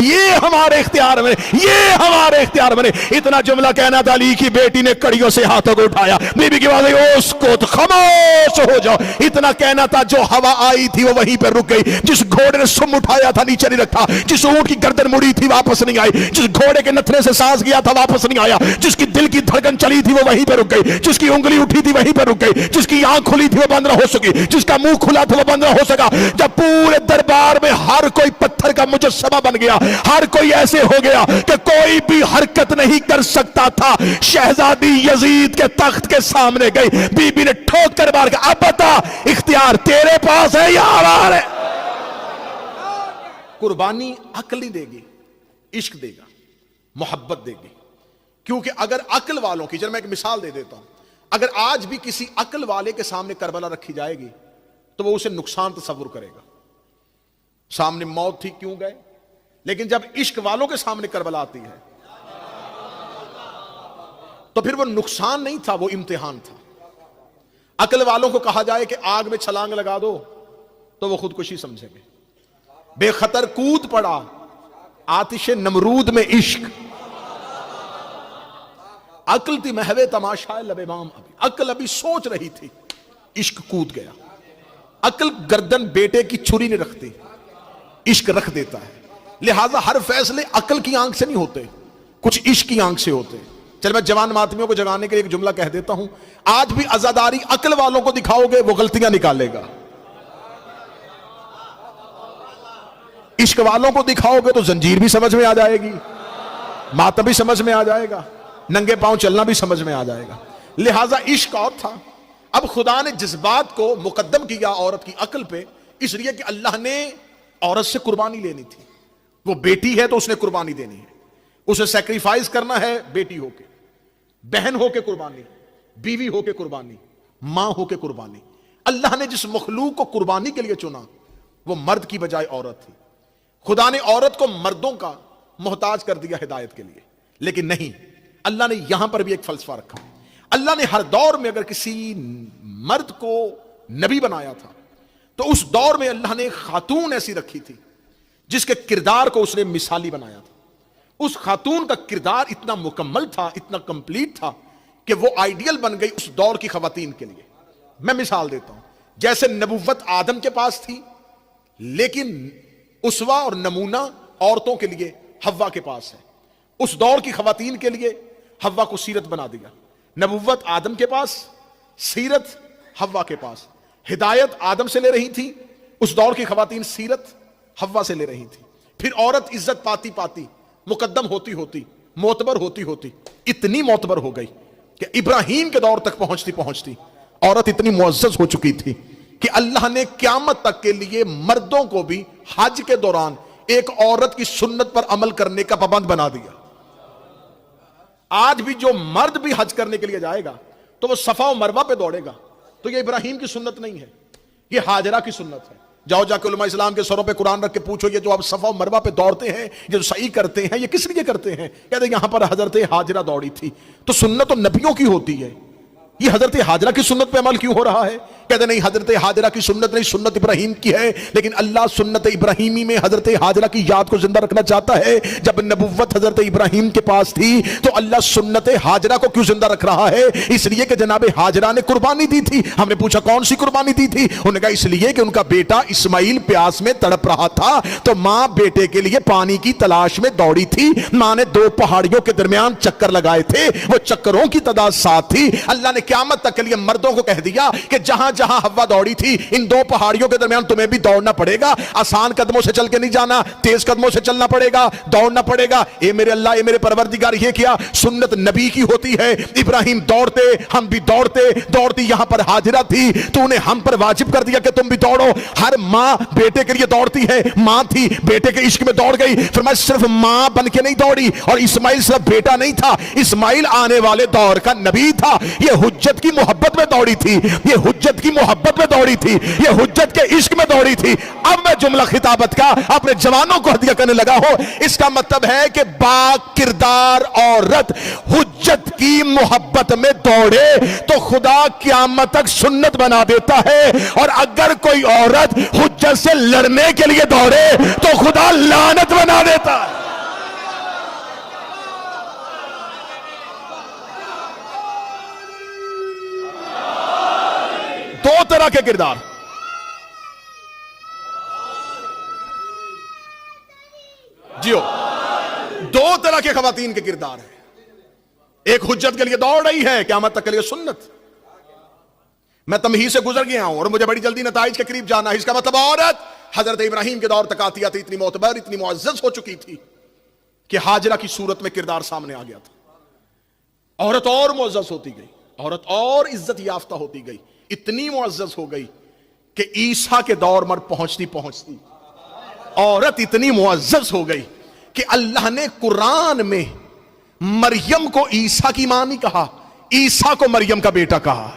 یہ ہمارے اختیار میں، یہ ہمارے اختیار میں۔ اتنا جملہ کہنا تھا، علی کی بیٹی نے کڑیوں سے ہاتھوں کو اٹھایا، بی بی کی آواز آئی اسکت، خاموش ہو جاؤ۔ اتنا کہنا تھا، جو ہوا آئی تھی وہ وہیں پر رک گئی، جس گھوڑے نے سم اٹھایا تھا نیچے نہیں رکھا، جس اونٹ کی گردن مڑی تھی واپس نہیں آئی، جس گھوڑے کے نتھنے سے سانس گیا تھا واپس نہیں آیا، جس کی دل کی دھڑکن چلی تھی وہ وہیں پہ رک گئی، جس کی انگلی اٹھی تھی وہیں پہ رک گئی، جس کی آنکھ کھلی تھی وہ بند نہ ہو سکی، جس کا منہ کھلا تھا وہ بند نہ ہو سکا۔ جب پورے دربار میں ہر کوئی پتھر کا مجسمہ بن گیا، ہر کوئی ایسے ہو گیا کہ کوئی بھی حرکت نہیں کر سکتا تھا، شہزادی یزید کے تخت کے سامنے گئی، بی بی نے ٹھوک کر مار کہا، اب بتا اختیار تیرے پاس ہے یا ہمارے؟ قربانی عقل ہی دے گی، عشق دے گا، محبت دے گی۔ کیونکہ اگر عقل والوں کی، چلو میں ایک مثال دے دیتا ہوں، اگر آج بھی کسی عقل والے کے سامنے کربلا رکھی جائے گی تو وہ اسے نقصان تصور کرے گا، سامنے موت تھی کیوں گئے، لیکن جب عشق والوں کے سامنے کربلا آتی ہے تو پھر وہ نقصان نہیں تھا، وہ امتحان تھا۔ عقل والوں کو کہا جائے کہ آگ میں چھلانگ لگا دو تو وہ خودکشی سمجھیں گے، بے خطر کود پڑا آتش نمرود میں عشق، عقل تھی محو تماشا لب بام، عقل ابھی سوچ رہی تھی، عشق کود گیا۔ عقل گردن بیٹے کی چھری نہیں رکھتی، عشق رکھ دیتا ہے۔ لہٰذا ہر فیصلے عقل کی آنکھ سے نہیں ہوتے، کچھ عشق کی آنکھ سے ہوتے۔ چل میں جوان ماتمیوں کو جگانے کے لیے ایک جملہ کہہ دیتا ہوں، آج بھی عزاداری عقل والوں کو دکھاؤ گے وہ غلطیاں نکالے گا، عشق والوں کو دکھاؤ گے تو زنجیر بھی سمجھ میں آ جائے گی، ماتم بھی سمجھ میں آ جائے گا، ننگے پاؤں چلنا بھی سمجھ میں آ جائے گا۔ لہٰذا عشق اور تھا۔ اب خدا نے جذبات کو مقدم کیا عورت کی عقل پہ، اس لیے کہ اللہ نے عورت سے قربانی لینی تھی، وہ بیٹی ہے تو اس نے قربانی دینی ہے، اسے سیکریفائز کرنا ہے، بیٹی ہو کے، بہن ہو کے قربانی، بیوی ہو کے قربانی، ماں ہو کے قربانی۔ اللہ نے جس مخلوق کو قربانی کے لیے چنا وہ مرد کی بجائے عورت تھی۔ خدا نے عورت کو مردوں کا محتاج کر دیا ہدایت کے لیے، لیکن نہیں، اللہ نے یہاں پر بھی ایک فلسفہ رکھا۔ اللہ نے ہر دور میں اگر کسی مرد کو نبی بنایا تھا تو اس دور میں اللہ نے خاتون ایسی رکھی تھی جس کے کردار کو اس نے مثالی بنایا تھا۔ اس خاتون کا کردار اتنا مکمل تھا، اتنا کمپلیٹ تھا کہ وہ آئیڈیل بن گئی اس دور کی خواتین کے لیے۔ میں مثال دیتا ہوں، جیسے نبوت آدم کے پاس تھی لیکن اسوہ اور نمونہ عورتوں کے لیے حوا کے پاس ہے، اس دور کی خواتین کے لیے حوا کو سیرت بنا دیا۔ نبوت آدم کے پاس، سیرت حوا کے پاس، ہدایت آدم سے لے رہی تھی، اس دور کی خواتین سیرت حوا سے لے رہی تھی۔ پھر عورت عزت پاتی پاتی، مقدم ہوتی ہوتی، معتبر ہوتی ہوتی اتنی معتبر ہو گئی کہ ابراہیم کے دور تک پہنچتی پہنچتی عورت اتنی معزز ہو چکی تھی کہ اللہ نے قیامت تک کے لیے مردوں کو بھی حج کے دوران ایک عورت کی سنت پر عمل کرنے کا پابند بنا دیا۔ آج بھی جو مرد بھی حج کرنے کے لیے جائے گا تو وہ صفا و مروہ پہ دوڑے گا، تو یہ ابراہیم کی سنت نہیں ہے، یہ ہاجرہ کی سنت ہے۔ جاؤ جا کے علماء اسلام کے سروں پہ قرآن رکھ کے پوچھو، یہ جو اب صفا و مروہ پہ دوڑتے ہیں، یہ جو سعی کرتے ہیں، یہ کس لیے کرتے ہیں؟ کہتے ہیں یہاں پر حضرت ہاجرہ دوڑی تھی۔ تو سنت تو نبیوں کی ہوتی ہے، یہ حضرت ہاجرہ کی سنت پہ عمل کیوں ہو رہا ہے؟ کہتے نہیں، حضرت ہاجرہ کی سنت نہیں، سنت ابراہیم کی ہے، لیکن اللہ سنت ابراہیمی میں حضرت ہاجرہ کی یاد کو زندہ رکھنا چاہتا ہے۔ جب نبوت حضرت ابراہیم کے پاس تھی تو اللہ سنت ہاجرہ کو کیوں زندہ رکھ رہا ہے؟ اس لیے کہ جناب ہاجرہ نے قربانی دی تھی۔ ہم نے پوچھا کون سی قربانی دی تھی؟ انہوں نے کہا اس لیے کہ ان کا بیٹا اسماعیل پیاس میں تڑپ رہا تھا تو ماں بیٹے کے لیے پانی کی تلاش میں دوڑی تھی۔ ماں نے 2 پہاڑیوں کے درمیان چکر لگائے تھے، وہ چکروں کی تعداد 7 تھی۔ اللہ نے قیامت تک کے لیے مردوں کو کہہ دیا کہ جہاں جہاں ہوا دوڑی تھی ان 2 پہاڑیوں کے درمیان تمہیں بھی دوڑنا پڑے گا، آسان قدموں سے چل کے نہیں جانا، تیز قدموں سے چلنا پڑے گا، دوڑنا پڑے گا۔ اے میرے اللہ، اے میرے پروردگار، یہ کیا سنت نبی کی ہوتی ہے؟ ابراہیم دوڑتے، ہم بھی دوڑتے، دوڑتی یہاں پر ہاجرہ تھی، تو نے ہم پر واجب کر دیا کہ تم بھی دوڑو۔ ہر ماں بیٹے کے لیے دوڑتی ہے، ماں تھی بیٹے کے عشق میں دوڑ گئی۔ فرمایا صرف ماں بن کے نہیں دوڑی، اور اسماعیل صرف بیٹا نہیں تھا، اسماعیل آنے والے دور کا نبی تھا۔ یہ حجت کی محبت میں دوڑی تھی، یہ حجت کی محبت میں دوڑی تھی، یہ حجت کے عشق میں دوڑی تھی۔ اب میں جملہ خطابت کا اپنے جوانوں کو ہدیہ کرنے لگا ہوں۔ اس کا مطلب ہے کہ با کردار عورت حجت کی محبت میں دوڑے تو خدا قیامت تک سنت بنا دیتا ہے، اور اگر کوئی عورت حجت سے لڑنے کے لیے دوڑے تو خدا لعنت بنا دیتا ہے۔ طرح کے کردار. جیو, دو طرح کے خواتین کے کردار ہیں. ایک حجت کے لیے دوڑ رہی ہے, قیامت تک کے لیے سنت. میں تمہید سے گزر گیا ہوں اور مجھے بڑی جلدی نتائج کے قریب جانا ہے. اس کا مطلب عورت حضرت ابراہیم کے دور تک آتی آتی اتنی معتبر, اتنی معزز ہو چکی تھی کہ ہاجرہ کی صورت میں کردار سامنے آ گیا تھا. عورت اور معزز ہوتی گئی, عورت اور عزت یافتہ ہوتی گئی, اتنی معزز ہو گئی کہ عیسیٰ کے دور میں پہنچتی عورت اتنی معزز ہو گئی کہ اللہ نے قرآن میں مریم کو عیسیٰ کی ماں نہیں کہا, عیسیٰ کو مریم کا بیٹا کہا.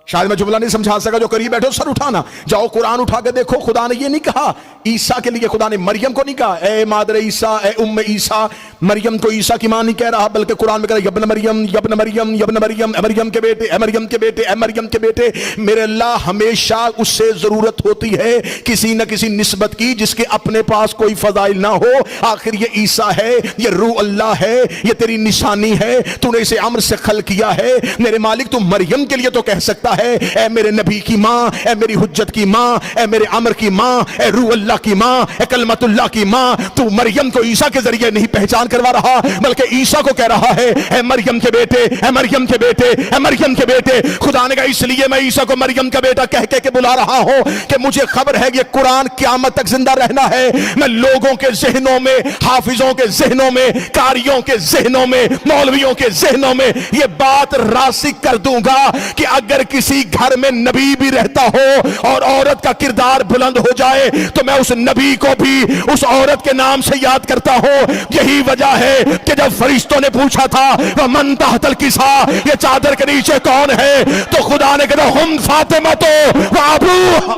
شاید میں جملہ نہیں سمجھا سکا, جو قریب بیٹھو سر اٹھانا, جاؤ قرآن اٹھا کے دیکھو. خدا نے یہ نہیں کہا عیسیٰ کے لیے, خدا نے مریم کو نہیں کہا اے مادر عیسیٰ, اے ام عیسیٰ. مریم کو عیسیٰ کی ماں نہیں کہہ رہا, بلکہ قرآن میں کہہ رہا یبن مریم, یبن مریم, یبن مریم, اے مریم کے بیٹے, اے مریم کے بیٹے, اے مریم کے بیٹے. میرے اللہ ہمیشہ اس سے ضرورت ہوتی ہے کسی نہ کسی نسبت کی جس کے اپنے پاس کوئی فضائل نہ ہو. آخر یہ عیسیٰ ہے, یہ روح اللہ ہے, یہ تیری نشانی ہے, تو نے اسے امر سے خلق کیا ہے. میرے مالک تو مریم کے لیے تو کہہ سکتا ہے اے میرے نبی کی ماں, اے میری حجت کی ماں, اے میرے امر کی ماں, اے روح اللہ کی ماں, اے کلمت اللہ کی ماں. تو مریم کو عیسیٰ کے ذریعے نہیں پہچان کروا رہا, بلکہ عیسیٰ کو کہہ رہا ہے اے مریم کے بیٹے, اے مریم کے بیٹے, اے مریم کے بیٹے. خدا نے کہا اس لیے میں عیسیٰ کو مریم کا بیٹا کہہ کے بلا رہا ہوں کہ مجھے خبر ہے یہ قرآن قیامت تک زندہ رہنا ہے. میں لوگوں کے ذہنوں میں, حافظوں کے ذہنوں میں, قاریوں کے ذہنوں میں, مولویوں کے ذہنوں میں یہ بات راسخ کر دوں گا کہ اگر کسی گھر میں نبی بھی رہتا ہو اور عورت کا کردار بلند ہو جائے تو میں اس نبی کو بھی اس عورت کے نام سے یاد کرتا ہوں. یہی وجہ ہے کہ جب فرشتوں نے پوچھا تھا وَمَن تَحْتَ الْكِسَاءِ, یہ چادر کے نیچے کون ہے, تو خدا نے کہا ہم فاطمہ تو وَأَبُوهَا,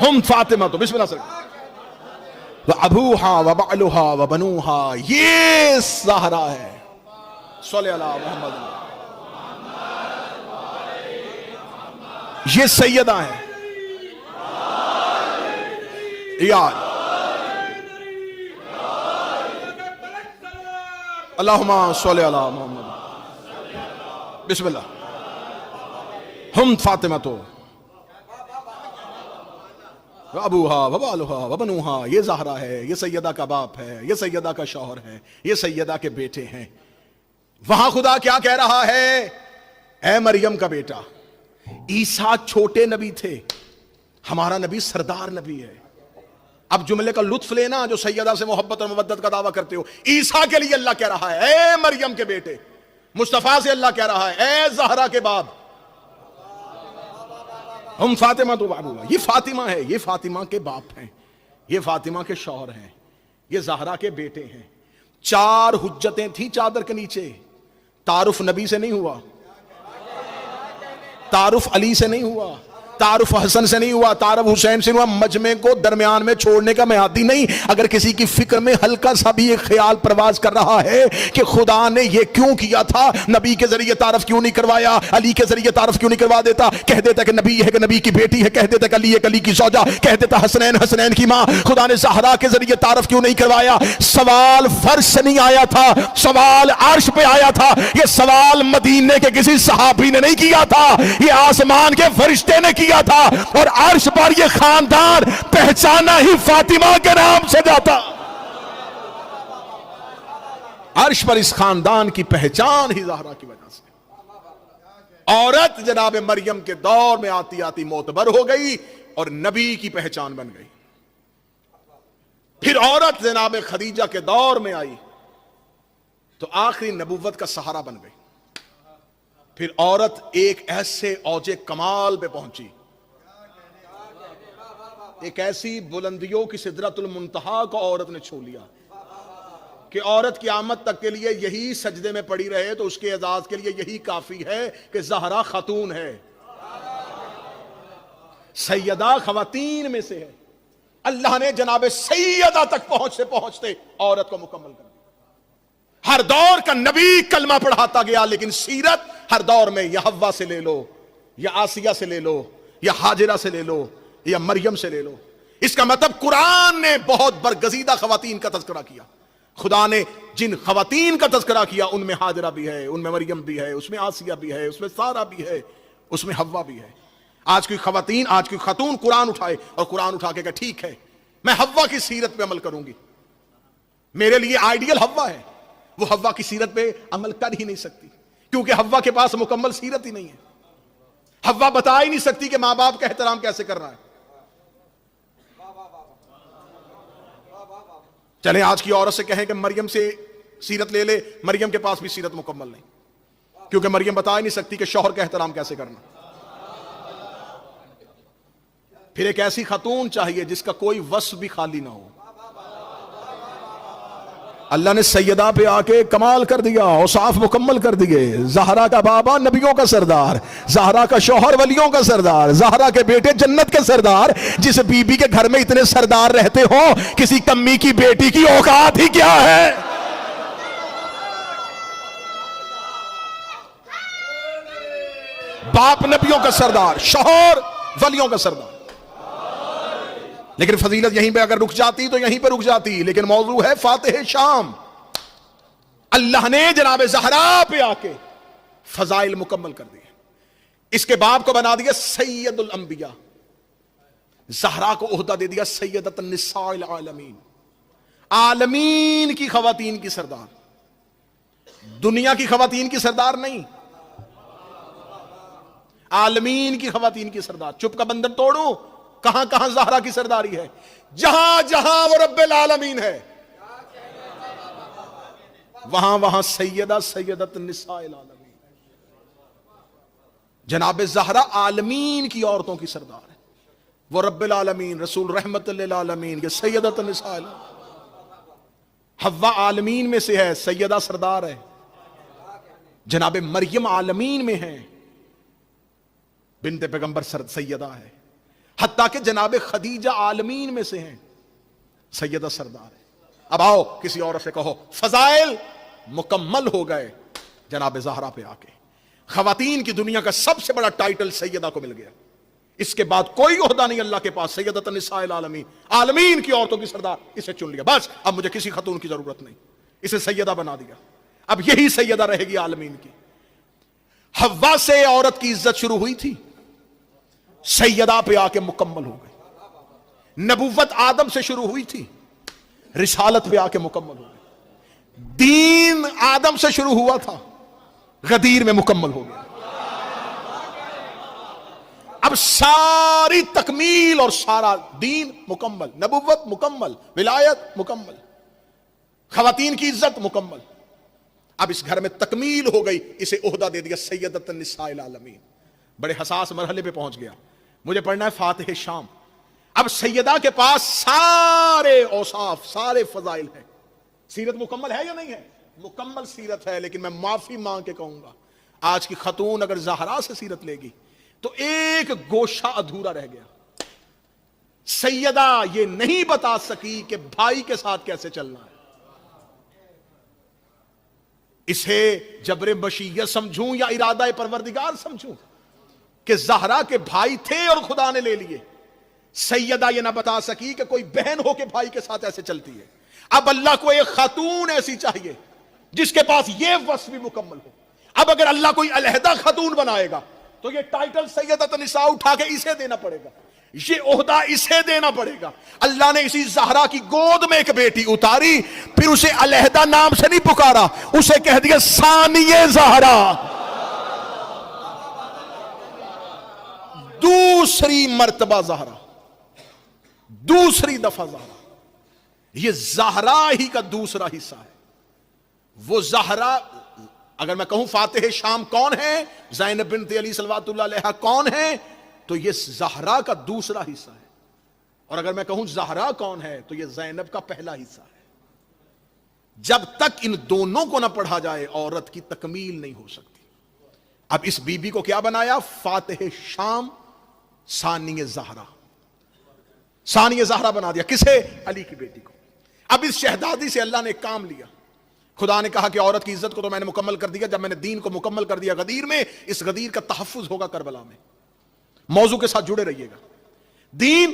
ہم فاطمہ تو, بسم اللہ سر, وَأَبُوهَا وَبَعْلُهَا وَبَنُوهَا, یہ زہرا ہے. صلی اللہ محمد, یہ سیدہ ہیں. یاد اللہم صلی اللہ محمد, بسم اللہ. ہم فاطمہ تو ابوہا وبالہا وبنوہا, یہ زہرا ہے, یہ سیدہ کا باپ ہے, یہ سیدہ کا شوہر ہے, یہ سیدہ کے بیٹے ہیں. وہاں خدا کیا کہہ رہا ہے, اے مریم کا بیٹا. عیسیٰ چھوٹے نبی تھے, ہمارا نبی سردار نبی ہے. اب جملے کا لطف لینا جو سیدہ سے محبت اور مودت کا دعویٰ کرتے ہو. عیسیٰ کے لیے اللہ کہہ رہا ہے اے مریم کے بیٹے. مصطفیٰ سے اللہ کہہ رہا ہے اے زہرا کے باپ. ہم فاطمہ تو بابوہا, یہ فاطمہ ہے, یہ فاطمہ کے باپ ہیں, یہ فاطمہ کے شوہر ہیں, یہ زہرا کے بیٹے ہیں. 4 حجتیں تھیں چادر کے نیچے. تعارف نبی سے نہیں ہوا, تعارف علی سے نہیں ہوا, تعارف حسن سے نہیں ہوا, تعارف حسین سے نہیں ہوا. مجمع کو درمیان میں چھوڑنے کا میں عادی نہیں. اگر کسی کی فکر میں ہلکا سا بھی ایک خیال پرواز کر رہا ہے کہ خدا نے یہ کیوں کیا تھا, نبی کے ذریعے تعارف کیوں نہیں کروایا, علی کے ذریعے تعارف کیوں نہیں کروا دیتا, کہہ دیتا کہ نبی ہے کہ نبی کی بیٹی ہے, کہہ دیتا کہ علی ہے کہ علی کی زوجہ, کہہ دیتا حسنین حسنین کی ماں. خدا نے زہرا کے ذریعے تعارف کیوں نہیں کروایا؟ سوال فرش سے نہیں آیا تھا, سوال عرش پہ آیا تھا. یہ سوال مدینے کے کسی صحابی نے نہیں کیا تھا, یہ آسمان کے فرشتے نے کیا تھا. اور عرش پر یہ خاندان پہچانا ہی فاطمہ کے نام سے جاتا. عرش پر اس خاندان کی پہچان ہی زہرا کی وجہ سے. عورت جناب مریم کے دور میں آتی آتی معتبر ہو گئی اور نبی کی پہچان بن گئی. پھر عورت جناب خدیجہ کے دور میں آئی تو آخری نبوت کا سہارا بن گئی. پھر عورت ایک ایسے اوج کمال پہ پہنچی, ایک ایسی بلندیوں کی سدرۃ المنتہا کو عورت نے چھو لیا کہ عورت قیامت تک کے لیے یہی سجدے میں پڑی رہے تو اس کے اعزاز کے لیے یہی کافی ہے کہ زہرا خاتون ہے, سیدہ خواتین میں سے ہے. اللہ نے جناب سیدہ تک پہنچتے عورت کو مکمل کر دیا. ہر دور کا نبی کلمہ پڑھاتا گیا, لیکن سیرت ہر دور میں یا حوا سے لے لو, یا آسیہ سے لے لو, یا ہاجرہ سے لے لو, یا مریم سے لے لو. اس کا مطلب قرآن نے بہت برگزیدہ خواتین کا تذکرہ کیا. خدا نے جن خواتین کا تذکرہ کیا ان میں ہاجرہ بھی ہے، ان میں مریم بھی ہے، اس میں آسیہ بھی ہے، اس میں سارہ بھی ہے، اس میں حوا بھی ہے۔ آج کی خواتین، آج کی خاتون قرآن اٹھائے اور قرآن اٹھا کے کہ ٹھیک ہے میں حوا کی سیرت پہ عمل کروں گی، میرے لیے آئیڈیل حوا ہے، وہ حوا کی سیرت پہ عمل کر ہی نہیں سکتی کیونکہ حوا کے پاس مکمل سیرت ہی نہیں ہے۔ حوا بتا ہی نہیں سکتی کہ ماں باپ کا احترام کیسے کرنا ہے۔ چلیں آج کی عورت سے کہیں کہ مریم سے سیرت لے لے، مریم کے پاس بھی سیرت مکمل نہیں کیونکہ مریم بتا ہی نہیں سکتی کہ شوہر کا احترام کیسے کرنا۔ پھر ایک ایسی خاتون چاہیے جس کا کوئی وصف بھی خالی نہ ہو۔ اللہ نے سیدہ پہ آ کے کمال کر دیا، اوصاف مکمل کر دیے۔ زہرا کا بابا نبیوں کا سردار، زہرا کا شوہر ولیوں کا سردار، زہرا کے بیٹے جنت کے سردار۔ جس بی بی کے گھر میں اتنے سردار رہتے ہو، کسی کمی کی بیٹی کی اوقات ہی کیا ہے؟ باپ نبیوں کا سردار، شوہر ولیوں کا سردار۔ لیکن فضیلت یہیں پہ اگر رک جاتی تو یہیں پہ رک جاتی، لیکن موضوع ہے فاتح شام۔ اللہ نے جناب زہرا پہ آ کے فضائل مکمل کر دیے، اس کے باپ کو بنا دیا سید الانبیاء، زہرا کو عہدہ دے دیا سیدۃ النساء العالمین، عالمین کی خواتین کی سردار، دنیا کی خواتین کی سردار نہیں، عالمین کی خواتین کی سردار۔ چپ کا بندر توڑو، کہاں کہاں زہرا کی سرداری ہے؟ جہاں جہاں وہ رب العالمین ہے وہاں وہاں سیدت النساء العالمین۔ جناب زہرا عالمین کی عورتوں کی سردار ہے، وہ رب العالمین رسول رحمت للعالمین کے سیدت النساء العالمین۔ حوا عالمین میں سے ہے، سیدہ سردار ہے۔ جناب مریم عالمین میں ہے، بنت پیغمبر سیدہ ہے۔ حتیٰ کہ جناب خدیجہ عالمین میں سے ہیں، سیدہ سردار ہے۔ اب آؤ کسی عورت سے کہو فضائل مکمل ہو گئے جناب زہرا پہ آ کے۔ خواتین کی دنیا کا سب سے بڑا ٹائٹل سیدہ کو مل گیا، اس کے بعد کوئی عہدہ نہیں اللہ کے پاس۔ سیدۃ النساء العالمین، عالمین کی عورتوں کی سردار، اسے چن لیا، بس اب مجھے کسی خاتون کی ضرورت نہیں، اسے سیدہ بنا دیا۔ اب یہی سیدہ رہے گی عالمین کی۔ حوا سے عورت کی عزت شروع ہوئی تھی، سیدہ پہ آ کے مکمل ہو گئی۔ نبوت آدم سے شروع ہوئی تھی، رسالت پہ آ کے مکمل ہو گئی۔ دین آدم سے شروع ہوا تھا، غدیر میں مکمل ہو گیا۔ اب ساری تکمیل اور سارا دین مکمل، نبوت مکمل، ولایت مکمل، خواتین کی عزت مکمل۔ اب اس گھر میں تکمیل ہو گئی، اسے عہدہ دے دیا سیدۃ النساء العالمین۔ بڑے حساس مرحلے پہ پہنچ گیا، مجھے پڑھنا ہے فاتح شام۔ اب سیدہ کے پاس سارے اوصاف، سارے فضائل ہیں۔ سیرت مکمل ہے یا نہیں ہے؟ مکمل سیرت ہے، لیکن میں معافی مانگ کے کہوں گا آج کی خاتون اگر زہرا سے سیرت لے گی تو ایک گوشہ ادھورا رہ گیا۔ سیدہ یہ نہیں بتا سکی کہ بھائی کے ساتھ کیسے چلنا ہے۔ اسے جبر مشیت سمجھوں یا ارادہ پروردگار سمجھوں کہ زہرا کے بھائی تھے اور خدا نے لے لیے؟ سیدہ یہ نہ بتا سکی کہ کوئی بہن ہو کے بھائی کے ساتھ ایسے چلتی ہے۔ اب اللہ کو ایک خاتون ایسی چاہیے جس کے پاس یہ وصف بھی مکمل ہو۔ اب اگر اللہ کوئی علیحدہ خاتون بنائے گا تو یہ ٹائٹل سیدۃ النساء اٹھا کے اسے دینا پڑے گا، یہ عہدہ اسے دینا پڑے گا۔ اللہ نے اسی زہرا کی گود میں ایک بیٹی اتاری، پھر اسے علیحدہ نام سے نہیں پکارا، اسے کہہ دیا ثانیہ زہرا، دوسری مرتبہ زہرا، دوسری دفعہ زہرا۔ یہ زہرا ہی کا دوسرا حصہ ہے۔ وہ زہرا، اگر میں کہوں فاتح شام کون ہے، زینب بنت علی صلوات اللہ علیہا کون ہے، تو یہ زہرا کا دوسرا حصہ ہے۔ اور اگر میں کہوں زہرا کون ہے تو یہ زینب کا پہلا حصہ ہے۔ جب تک ان دونوں کو نہ پڑھا جائے عورت کی تکمیل نہیں ہو سکتی۔ اب اس بی بی کو کیا بنایا؟ فاتح شام، ثانیہ زہرا، ثانیہ زہرا بنا دیا۔ کسے؟ علی کی بیٹی کو۔ اب اس شہزادی سے اللہ نے ایک کام لیا۔ خدا نے کہا کہ عورت کی عزت کو تو میں نے مکمل کر دیا، جب میں نے دین کو مکمل کر دیا غدیر میں، اس غدیر کا تحفظ ہوگا کربلا میں۔ موضوع کے ساتھ جڑے رہیے گا۔ دین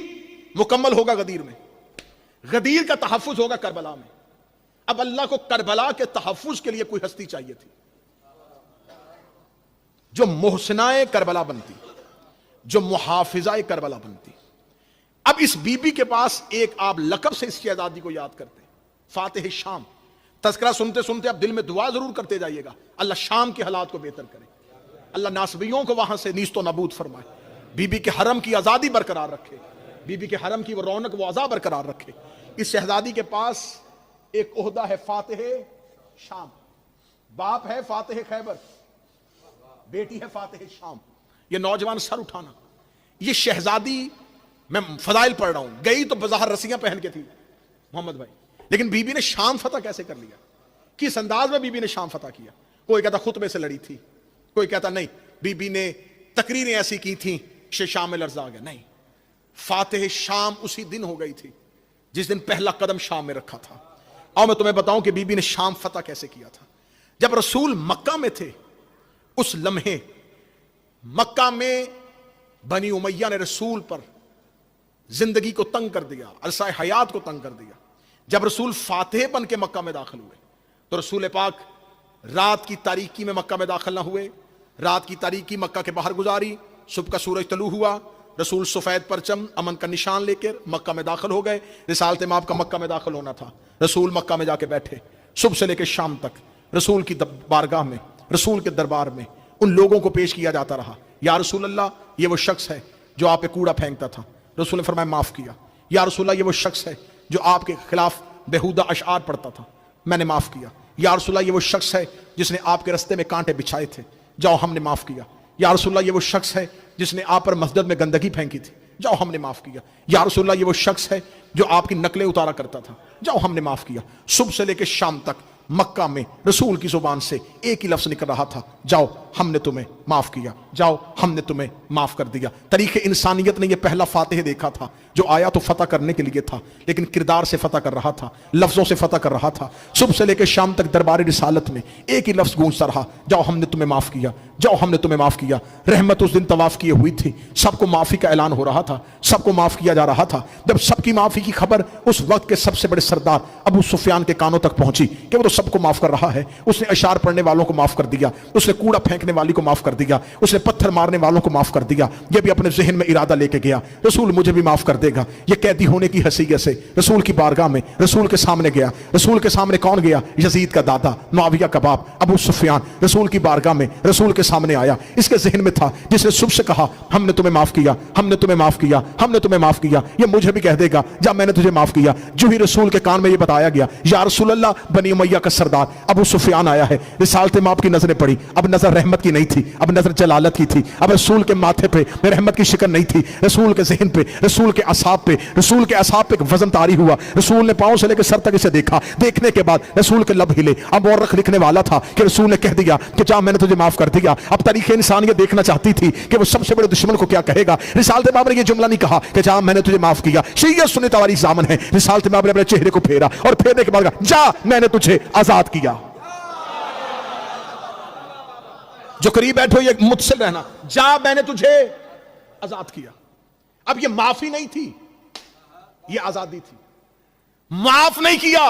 مکمل ہوگا غدیر میں، غدیر کا تحفظ ہوگا کربلا میں۔ اب اللہ کو کربلا کے تحفظ کے لیے کوئی ہستی چاہیے تھی جو محسنائے کربلا بنتی, جو محافظہ کربلا بنتی. اب اس بی بی کے پاس ایک آپ لقب سے اس کی آزادی کو یاد کرتے ہیں, فاتح شام. تذکرہ سنتے سنتے اب دل میں دعا ضرور کرتے جائیے گا, اللہ شام کے حالات کو بہتر کرے, اللہ ناصبیوں کو وہاں سے نیست و نابود فرمائے, بی بی کے حرم کی آزادی برقرار رکھے, بی بی کے حرم کی وہ رونق و عزا برقرار رکھے. اس شہزادی کے پاس ایک عہدہ ہے فاتح شام, باپ ہے فاتح خیبر, بیٹی ہے فاتح شام. یہ نوجوان سر اٹھانا, یہ شہزادی, میں فضائل پڑھ رہا ہوں, گئی تو بظاہر رسیاں پہن کے تھی محمد بھائی, لیکن بی بی نے شام فتح کیسے کر لیا, کس انداز میں بی بی نے شام فتح کیا؟ کوئی کہتا خطبے سے لڑی تھی, کوئی کہتا نہیں بی بی نے تقریریں ایسی کی تھیں شام میں لرزا گیا. نہیں, فاتح شام اسی دن ہو گئی تھی جس دن پہلا قدم شام میں رکھا تھا. اور میں تمہیں بتاؤں کہ بی بی نے شام فتح کیسے کیا تھا. جب رسول مکہ میں تھے اس لمحے مکہ میں بنی امیہ نے رسول پر زندگی کو تنگ کر دیا, عرصہ حیات کو تنگ کر دیا. جب رسول فاتح بن کے مکہ میں داخل ہوئے تو رسول پاک رات کی تاریکی میں مکہ میں داخل نہ ہوئے, رات کی تاریکی مکہ کے باہر گزاری, صبح کا سورج طلوع ہوا, رسول سفید پرچم امن کا نشان لے کر مکہ میں داخل ہو گئے. رسالت مآب کا مکہ میں داخل ہونا تھا, رسول مکہ میں جا کے بیٹھے. صبح سے لے کے شام تک رسول کی بارگاہ میں, رسول کے دربار میں ان لوگوں کو پیش کیا جاتا رہا, یا رسول اللہ یہ وہ شخص ہے جو آپ پہ کوڑا پھینکتا تھا, رسول نے فرمایا معاف کیا. یا رسول اللہ یہ وہ شخص ہے جو آپ کے خلاف بیہودہ اشعار پڑھتا تھا, میں نے معاف کیا. یا رسول اللہ یہ وہ شخص ہے جس نے آپ کے رستے میں کانٹے بچھائے تھے, جاؤ ہم نے معاف کیا. یا رسول اللہ یہ وہ شخص ہے جس نے آپ پر مسجد میں گندگی پھینکی تھی, جاؤ ہم نے معاف کیا. یا رسول اللہ یہ وہ شخص ہے جو آپ کی نقلیں اتارا کرتا تھا, جاؤ ہم نے معاف کیا. صبح سے لے کے شام تک مکہ میں رسول کی زبان سے ایک ہی لفظ نکل رہا تھا, جاؤ ہم نے تمہیں معاف کیا, جاؤ ہم نے تمہیں معاف کر دیا. تاریخ انسانیت نے یہ پہلا فاتح دیکھا تھا جو آیا تو فتح کرنے کے لیے تھا لیکن کردار سے فتح کر رہا تھا, لفظوں سے فتح کر رہا تھا. صبح سے لے کے شام تک دربار رسالت میں ایک ہی لفظ گونجتا رہا, جاؤ ہم نے تمہیں معاف کیا, جاؤ ہم نے تمہیں معاف کیا. رحمت اس دن طواف کیے ہوئی تھی, سب کو معافی کا اعلان ہو رہا تھا, سب کو معاف کیا جا رہا تھا. جب سب کی معافی کی خبر اس وقت کے سب سے بڑے سردار ابو سفیان کے کانوں تک پہنچی کہ وہ تو سب کو معاف کر رہا ہے, اس نے اشعار پڑھنے والوں کو معاف کر دیا, اس نے کوڑا پھینکنے والی کو معاف کر دیا, اس نے پتھر مارنے والوں کو معاف کر دیا. یہ بھی اپنے ذہن میں ارادہ لے کے گیا رسول مجھے بھی معاف کر دے گا. یہ قیدی ہونے کی حیثیت سے رسول کی بارگاہ میں رسول کے سامنے گیا. رسول کے سامنے کون گیا؟ یزید کا دادا معاویہ کا باپ ابو سفیان رسول کی بارگاہ میں رسول کے سامنے آیا. اس کے ذہن میں تھا جس نے صبح سے کہا ہم نے تمہیں معاف کیا, ہم نے تمہیں معاف کیا, ہم نے تمہیں معاف کیا, یہ مجھے بھی کہہ دے گا جا میں نے تجھے معاف کیا. جو ہی رسول کے کان میں یہ بتایا گیا یا رسول اللہ بنی امیہ کا سردار ابو سفیان آیا ہے, رسالت مآب کی نظریں پڑی. اب نظر رحمت کی نہیں تھی, اب نظر جلالت کی تھی. اب رسول کے ماتھے پہ رحمت کی شکن نہیں تھی, رسول کے ذہن پہ, رسول کے اعصاب پہ, رسول کے اعصاب پہ وزن طاری ہوا. رسول نے پاؤں سے لے کے سر تک اسے دیکھا, دیکھنے کے بعد رسول کے لب ہلے. اب اور رخ لکھنے والا تھا کہ رسول نے کہہ دیا کہ جا میں نے تجھے معاف کر دیا. اب تاریخ انسانیت دیکھنا چاہتی تھی کہ وہ سب سے بڑے دشمن کو کیا کہے گا. رسالت مآب نے یہ جملہ نہیں کہا کہ جا میں نے تجھے معاف کیا, شیعہ سنت والی زامن ہے. رسالت مآب نے اپنے چہرے کو پھیرا اور پھیرنے کے بعد کہا جا میں نے تجھے آزاد کیا. جو قریب بیٹھو یہ متصل رہنا, جا میں نے تجھے آزاد کیا. اب یہ معافی نہیں تھی, یہ آزادی تھی. معاف نہیں کیا,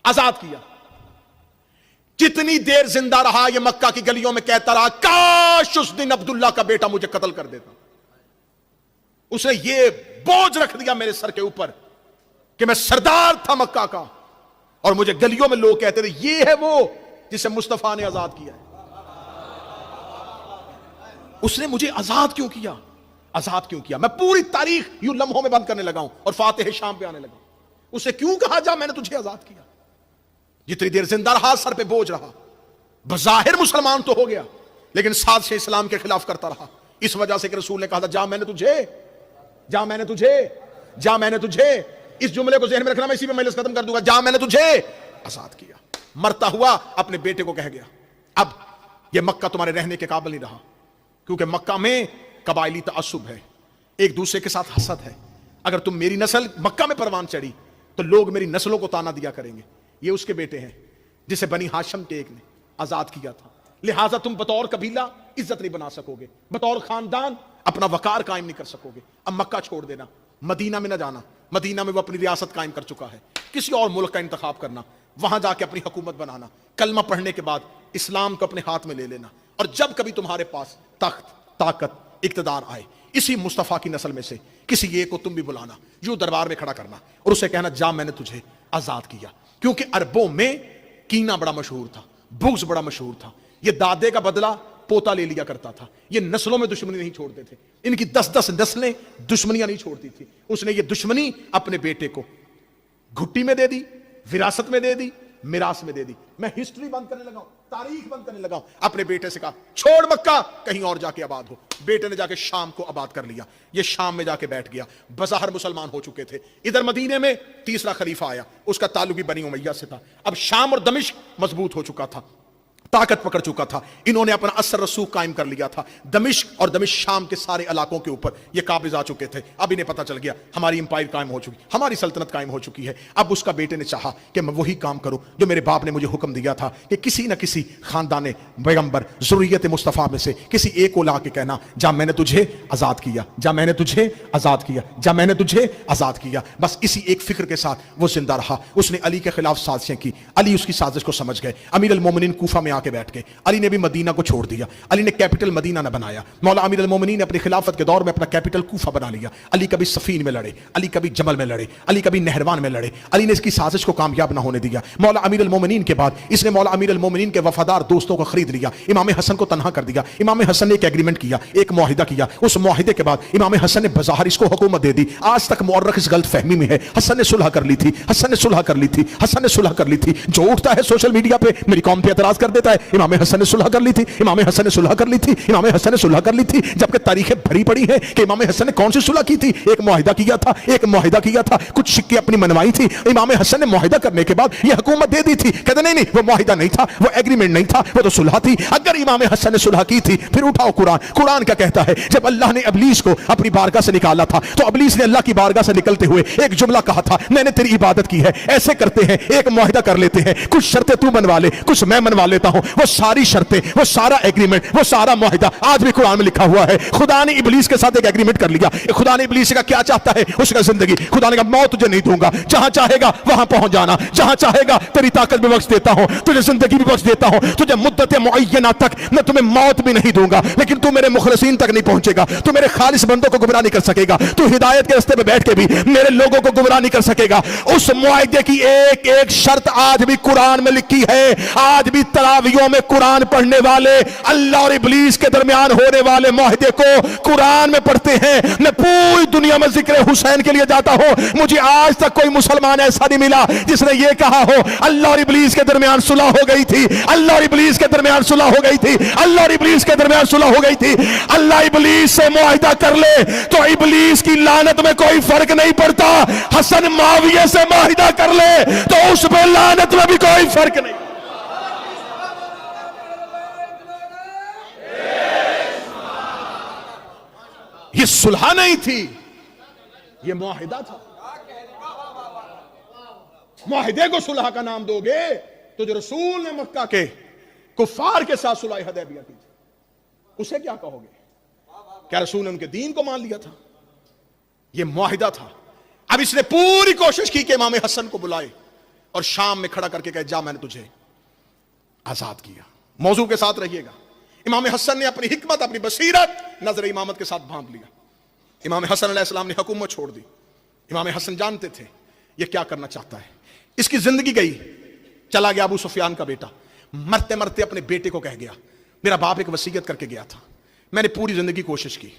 آزاد کیا. کتنی دیر زندہ رہا یہ مکہ کی گلیوں میں کہتا رہا کاش اس دن عبداللہ کا بیٹا مجھے قتل کر دیتا. اس نے یہ بوجھ رکھ دیا میرے سر کے اوپر کہ میں سردار تھا مکہ کا اور مجھے گلیوں میں لوگ کہتے تھے یہ ہے وہ جسے مصطفیٰ نے آزاد کیا ہے. اس نے مجھے آزاد کیوں کیا, آزاد کیوں کیا. میں پوری تاریخ یوں لمحوں میں بند کرنے لگا ہوں اور فاتح شام پہ آنے لگا. اسے کیوں کہا جا میں نے تجھے آزاد کیا. جتنی دیر زندہ رہا سر پہ بوجھ رہا, بظاہر مسلمان تو ہو گیا لیکن سازش اسلام کے خلاف کرتا رہا. اس وجہ سے کہ رسول نے کہا تھا جا میں نے تجھے, جا میں نے تجھے, جا میں نے تجھے. اس جملے کو ذہن میں رکھنا, میں اسی پہ مجلس ختم کر دوں گا. جا میں نے تجھے آزاد کیا. مرتا ہوا اپنے بیٹے کو کہہ گیا اب یہ مکہ تمہارے رہنے کے قابل نہیں رہا کیونکہ مکہ میں قبائلی تعصب ہے, ایک دوسرے کے ساتھ حسد ہے. اگر تم میری نسل مکہ میں پروان چڑھی تو لوگ میری نسلوں کو تانا دیا کریں گے. یہ اس کے بیٹے ہیں جسے بنی ہاشم کے ایک نے آزاد کیا تھا, لہٰذا تم بطور قبیلہ عزت نہیں بنا سکو گے, بطور خاندان اپنا وقار قائم نہیں کر سکو گے. اب مکہ چھوڑ دینا, مدینہ میں نہ جانا. مدینہ میں وہ اپنی ریاست قائم کر چکا ہے. کسی اور ملک کا انتخاب کرنا, وہاں جا کے اپنی حکومت بنانا, کلمہ پڑھنے کے بعد اسلام کو اپنے ہاتھ میں لے لینا, اور جب کبھی تمہارے پاس تخت, طاقت, اقتدار آئے, اسی مصطفیٰ کی نسل میں سے کسی ایک کو تم بھی بلانا, یوں دربار میں کھڑا کرنا اور اسے کہنا جا میں نے تجھے آزاد کیا. کیونکہ عربوں میں کینہ بڑا مشہور تھا, بغض بڑا مشہور تھا. یہ دادے کا بدلہ پوتا لے لیا کرتا تھا. یہ نسلوں میں دشمنی نہیں چھوڑتے تھے, ان کی 10 نسلیں دشمنیاں نہیں چھوڑتی تھی. اس نے یہ دشمنی اپنے بیٹے کو گھٹی میں دے دی, وراثت میں دے دی, میراث میں دے دی. میں ہسٹری بند کرنے لگا ہوں, تاریخ بند کرنے لگا ہوں. اپنے بیٹے سے کہا چھوڑ مکہ, کہیں اور جا کے آباد ہو. بیٹے نے جا کے شام کو آباد کر لیا. یہ شام میں جا کے بیٹھ گیا. بظاہر مسلمان ہو چکے تھے. ادھر مدینے میں تیسرا خلیفہ آیا, اس کا تعلق بھی بنی امیہ سے تھا. اب شام اور دمشق مضبوط ہو چکا تھا, طاقت پکڑ چکا تھا. انہوں نے اپنا اثر رسوخ قائم کر لیا تھا. دمشق اور دمشق شام کے سارے علاقوں کے اوپر یہ قابض آ چکے تھے. اب انہیں پتہ چل گیا ہماری امپائر قائم ہو چکی, ہماری سلطنت قائم ہو چکی ہے. اب اس کا بیٹے نے چاہا کہ میں وہی کام کروں جو میرے باپ نے مجھے حکم دیا تھا کہ کسی نہ کسی خاندان پیغمبر ذریت مصطفیٰ میں سے کسی ایک کو لا کے کہنا جا میں نے تجھے آزاد کیا, جا میں نے تجھے آزاد کیا, جا میں نے تجھے آزاد کیا. بس اسی ایک فکر کے ساتھ وہ زندہ رہا. اس نے علی کے خلاف سازشیں کی. علی اس کی سازش کو سمجھ گئے. امیر المومنین کوفہ میں آ کے بیٹھ گئے. علی نے بھی مدینہ کو چھوڑ دیا. علی نے کیپٹل مدینہ نہ بنایا. مولا امیر المومنین نے اپنی خلافت کے دور میں اپنا کیپٹل کوفہ بنا لیا. علی کبھی سفین میں لڑے, علی کبھی جمل میں لڑے, علی کبھی نہروان میں لڑے. علی نے اس کی سازش کو کامیاب نہ ہونے دیا. مولا امیر المومنین کے بعد اس نے مولا امیر المومنین کے وفادار دوستوں کو خرید لیا. امام حسن کو تنہا کر دیا. امام حسن نے ایک ایگریمنٹ کیا, ایک معاہدہ کیا. اس معاہدے کے بعد امام حسن نے بظاہر اس کو حکومت دے دی. آج تک مورخ اس غلط فہمی میں ہے حسن نے صلح کر لی تھی, حسن نے صلح کر لی تھی, حسن نے صلح کر لی تھی. جو اٹھتا ہے سوشل میڈیا پہ میری قوم پہ اعتراض کر دیتا ہے امام حسن نے صلح کر لی تھی, امام حسن نے صلح کر لی تھی, امام حسن نے صلح کر لی تھی. جبکہ تاریخیں بھری پڑی ہیں کہ امام حسن نے کون سی صلح کی تھی. ایک معاہدہ کیا تھا, ایک معاہدہ کیا تھا, کچھ سکے اپنی منوائی تھی. امام حسن نے معاہدہ کرنے کے بعد یہ حکومت دے دی تھی. کہتے نہیں وہ معاہدہ نہیں تھا, وہ ایگریمنٹ نہیں تھا, وہ تو صلح تھی. اگر امام حسن نے صلح کی تھی پھر اٹھاؤ قرآن کیا کہتا ہے. جب اللہ نے ابلیس کو اپنی بارگاہ سے نکالا تھا تو ابلیس نے اللہ کی بارگاہ سے نکلتے ہوئے ایک جملہ کہا تھا, میں نے تیری عبادت کی ہے. ایسے کرتے ہیں, ایک معاہدہ کر لیتے ہیں, کچھ شرطیں تو منوا لے, کچھ میں منوا لیتا ہوں. وہ ساری شرطیں, وہ سارا ایگریمنٹ, وہ سارا معاہدہ آج بھی قرآن میں لکھا ہوا ہے. خدا نے ابلیس کے ساتھ ایک ایگریمنٹ کر لیا. خدا نے ابلیس کا کیا چاہتا ہے, اس کا زندگی. خدا نے کہا موت تجھے نہیں دوں گا, جہاں چاہے گا وہاں پہنچ جانا, جہاں چاہے گا تیری طاقت بھی بخش دیتا ہوں, تجھے زندگی بھی بخش دیتا ہوں, تجھے مدت معینہ تک میں تمہیں موت بھی نہیں دوں گا, لیکن تو میرے مخلصین تک نہیں پہنچے گا, تو میرے خالص بندوں کو گمراہ نہیں کر سکے گا, تو ہدایت کے راستے پہ بیٹھ کے بھی میرے لوگوں کو گمراہ نہیں کر سکے گا. اس معاہدے کی ایک ایک شرط آج بھی قرآن میں لکھی ہے. آج بھی تراویحوں میں قرآن پڑھنے والے اللہ اور ابلیس کے درمیان ہونے والے معاہدے کو قرآن میں پڑھتے ہیں. میں پوری دنیا میں ذکر حسین کے لیے جاتا ہوں, مجھے آج تک کوئی مسلمان ایسا نہیں ملا جس نے یہ کہا ہو اللہ اور ابلیس کے درمیان صلح ہو گئی تھی, اللہ اور ابلیس کے درمیان صلح ہو گئی تھی, اللہ اور ابلیس کے درمیان صلح ہو گئی تھی. اللہ ابلیس سے معاہدہ کر لے تو ابلیس کی لعنت میں کوئی فرق نہیں پڑتا. حسن معاویہ سے معاہدہ کر لے تو اس پہ لعنت میں بھی کوئی فرق نہیں. یہ صلح نہیں تھی, یہ معاہدہ تھا. معاہدے کو صلح کا نام دو گے تو جو رسول نے مکہ کے کفار کے ساتھ صلح حدیبیہ کی تھی اسے کیا کہو گے؟ کیا رسول نے ان کے دین کو مان لیا تھا؟ یہ معاہدہ تھا. اب اس نے پوری کوشش کی کہ امام حسن کو بلائے اور شام میں کھڑا کر کے کہے جا میں نے تجھے آزاد کیا. موضوع کے ساتھ رہیے گا. امام حسن نے اپنی حکمت, اپنی بصیرت نظر امامت کے ساتھ بھانپ لیا. امام حسن علیہ السلام نے حکومت چھوڑ دی. امام حسن جانتے تھے یہ کیا کرنا چاہتا ہے. اس کی زندگی گئی, چلا گیا ابو سفیان کا بیٹا. مرتے مرتے اپنے بیٹے کو کہہ گیا میرا باپ ایک وصیت کر کے گیا تھا, میں نے پوری زندگی کوشش کی,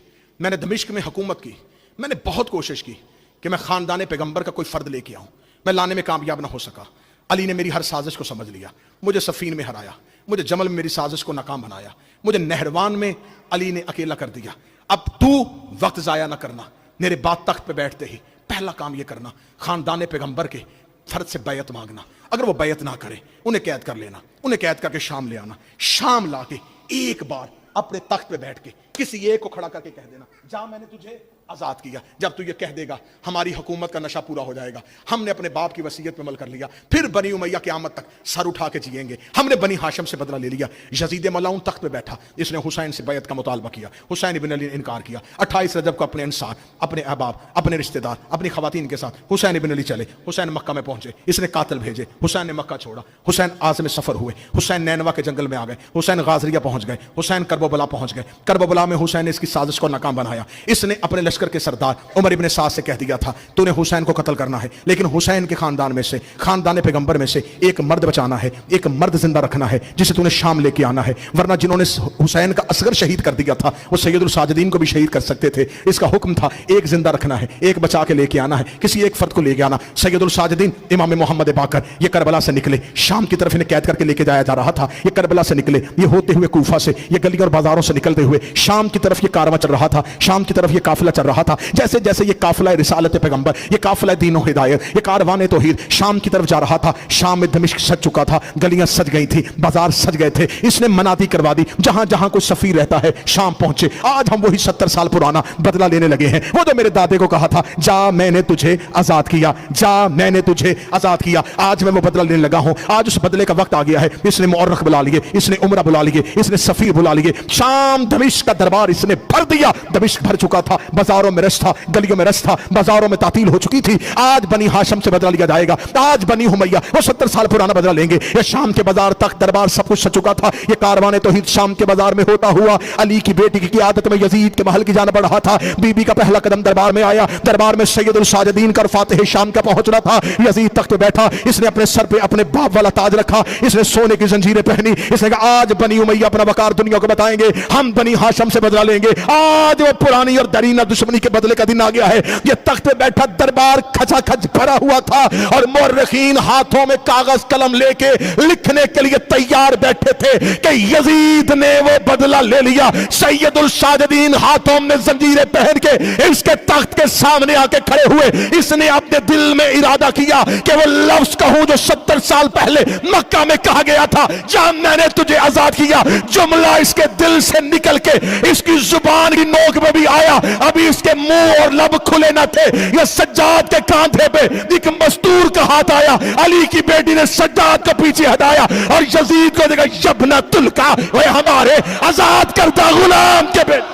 میں نے دمشق میں حکومت کی, میں نے بہت کوشش کی کہ میں خاندان پیغمبر کا کوئی فرد لے کے آؤں, میں لانے میں کامیاب نہ ہو سکا. علی نے میری ہر سازش کو سمجھ لیا, مجھے سفین میں ہرایا, مجھے جمل میں میری سازش کو ناکام بنایا, مجھے نہروان میں علی نے اکیلا کر دیا. اب تو وقت ضائع نہ کرنا, میرے بعد تخت پہ بیٹھتے ہی پہلا کام یہ کرنا خاندان پیغمبر کے فرد سے بیعت مانگنا. اگر وہ بیعت نہ کرے انہیں قید کر لینا, انہیں قید کر کے شام لے آنا. شام لا کے ایک بار اپنے تخت پہ بیٹھ کے کسی ایک کو کھڑا کر کے کہہ دینا جا میں نے تجھے آزاد کیا. جب تو یہ کہہ دے گا ہماری حکومت کا نشہ پورا ہو جائے گا, ہم نے اپنے باپ کی وصیت پہ عمل کر لیا, پھر بنی امیہ قیامت تک سر اٹھا کے جئیں گے, ہم نے بنی ہاشم سے بدلہ لے لیا. یزید ملعون تخت پہ بیٹھا, اس نے حسین سے بیعت کا مطالبہ کیا, حسین ابن علی نے انکار کیا. 28 رجب کو اپنے انصار, اپنے احباب, اپنے رشتہ دار, اپنی خواتین کے ساتھ حسین ابن علی چلے. حسین مکہ میں پہنچے, اس نے قاتل بھیجے, حسین نے مکہ چھوڑا. حسین عازم سفر ہوئے, حسین نینوا کے جنگل میں آ گئے, حسین غازریہ پہنچ گئے, حسین کربلا پہنچ گئے. کربلا میں حسین نے اس کی سازش کو ناکام بنایا. اس نے اپنے لشکر کے سردار عمر ابن سعد سے کہہ دیا تھا تو نے حسین کو قتل کرنا ہے, لیکن حسین کے خاندان میں سے, خاندان پیغمبر میں سے ایک مرد بچانا ہے, ایک مرد زندہ رکھنا ہے جسے تو نے شام لے کے آنا ہے, ورنہ جنہوں نے حسین کا اصغر شہید کر دیا تھا وہ سید الساجدین کو بھی شہید کر سکتے تھے. اس کا حکم تھا ایک زندہ رکھنا ہے, ایک بچا کے لے کے آنا ہے, کسی ایک فرد کو لے کے آنا. سید الساجدین امام محمد باقر یہ کربلا سے نکلے, شام کی طرف انہیں قید کر کے لے کے جایا جا رہا تھا. یہ کربلا سے نکلے, یہ ہوتے ہوئے کوفہ سے, یہ گلیوں اور بازاروں سے نکلتے ہوئے شام کی طرف یہ کارواں چل رہا تھا, شام کی طرف یہ قافلہ چل رہا تھا. جیسے جیسے یہ قافلہ رسالت پیغمبر, یہ قافلہ دین و ہدایت, یہ کاروان توحید شام کی طرف جا رہا تھا. شام میں دمشق سج چکا تھا, گلیاں سج گئی تھی, بازار سج گئے تھے. اس نے منادی کروا دی, جہاں جہاں کوئی سفیر رہتا ہے شام پہنچے. آج ہم وہی 70 سال پرانا بدلہ لینے لگے ہیں. وہ جو میرے دادے کو کہا تھا جا میں نے تجھے آزاد کیا, جا میں نے تجھے آزاد کیا, آج میں وہ بدلہ لینے لگا ہوں. آج اس بدلے کا وقت آ گیا ہے. اس نے مورخ بلا لیے, اس نے عمرہ بلا لیے, اس نے سفیر بلا لیے. شام دمشق کا دربار اس نے بھر دیا. دمشق بھر چکا تھا, بازاروں میں رش تھا, گلیوں میں رش تھا, بازاروں میں تعطیل ہو چکی تھی. آج بنی ہاشم سے بدلہ لیا جائے گا. آج بنی امیہ وہ 70 سال پرانا بدلہ لیں گے. یہ شام کے بازار تک دربار سب کچھ سج چکا تھا. یہ کاروان توحید شام کے بازار میں ہوتا ہوا علی کی بیٹی کی قیادت میں یزید کے محل کی جانب بڑھ رہا تھا. بی بی کا پہلا قدم دربار میں آیا. دربار میں سید الساجدین کا فاتح شام کا پہنچنا تھا. یزید تخت پہ بیٹھا, اس نے اپنے سر پہ اپنے باپ والا تاج رکھا, اس نے سونے کی زنجیریں پہنی. اس نے کہا آج بنی امیہ اپنا وقار دنیا کو بتائیں گے, ہم بنی ہاشم سے بدلہ لیں گے. آج وہ پرانی اور درینہ دشمنی کے بدلے کا دن آ گیا ہے. یہ تخت پہ بیٹھا دربار کھچا کھچ بھرا ہوا تھا اور مورخین ہاتھوں میں کاغذ قلم لے کے لکھنے کے لیے تیار بیٹھے تھے کہ یزید نے وہ بدلہ لے لیا. سید الساجدین ہاتھوں میں زنجیریں پہن کے اس کے تخت کے سامنے آ کے کھڑے ہوئے. اس نے اپنے دل میں ارادہ کیا کہ وہ لفظ کہوں جو 70 سال پہلے مکہ میں کہا گیا تھا, جب میں نے تجھے آزاد کیا. جملہ اس کے دل سے نکل کے اس کی زبان کی نوک میں بھی آیا, ابھی اس کے منہ اور لب کھلے نہ تھے. یہ سجاد کے کاندھے پہ ایک مستور کا ہاتھ آیا. علی کی بیٹی نے سجاد کو پیچھے ہٹایا اور یزید کو دیکھا, یبنہ تلکا, وہ ہمارے آزاد کردہ غلام کے بیٹے.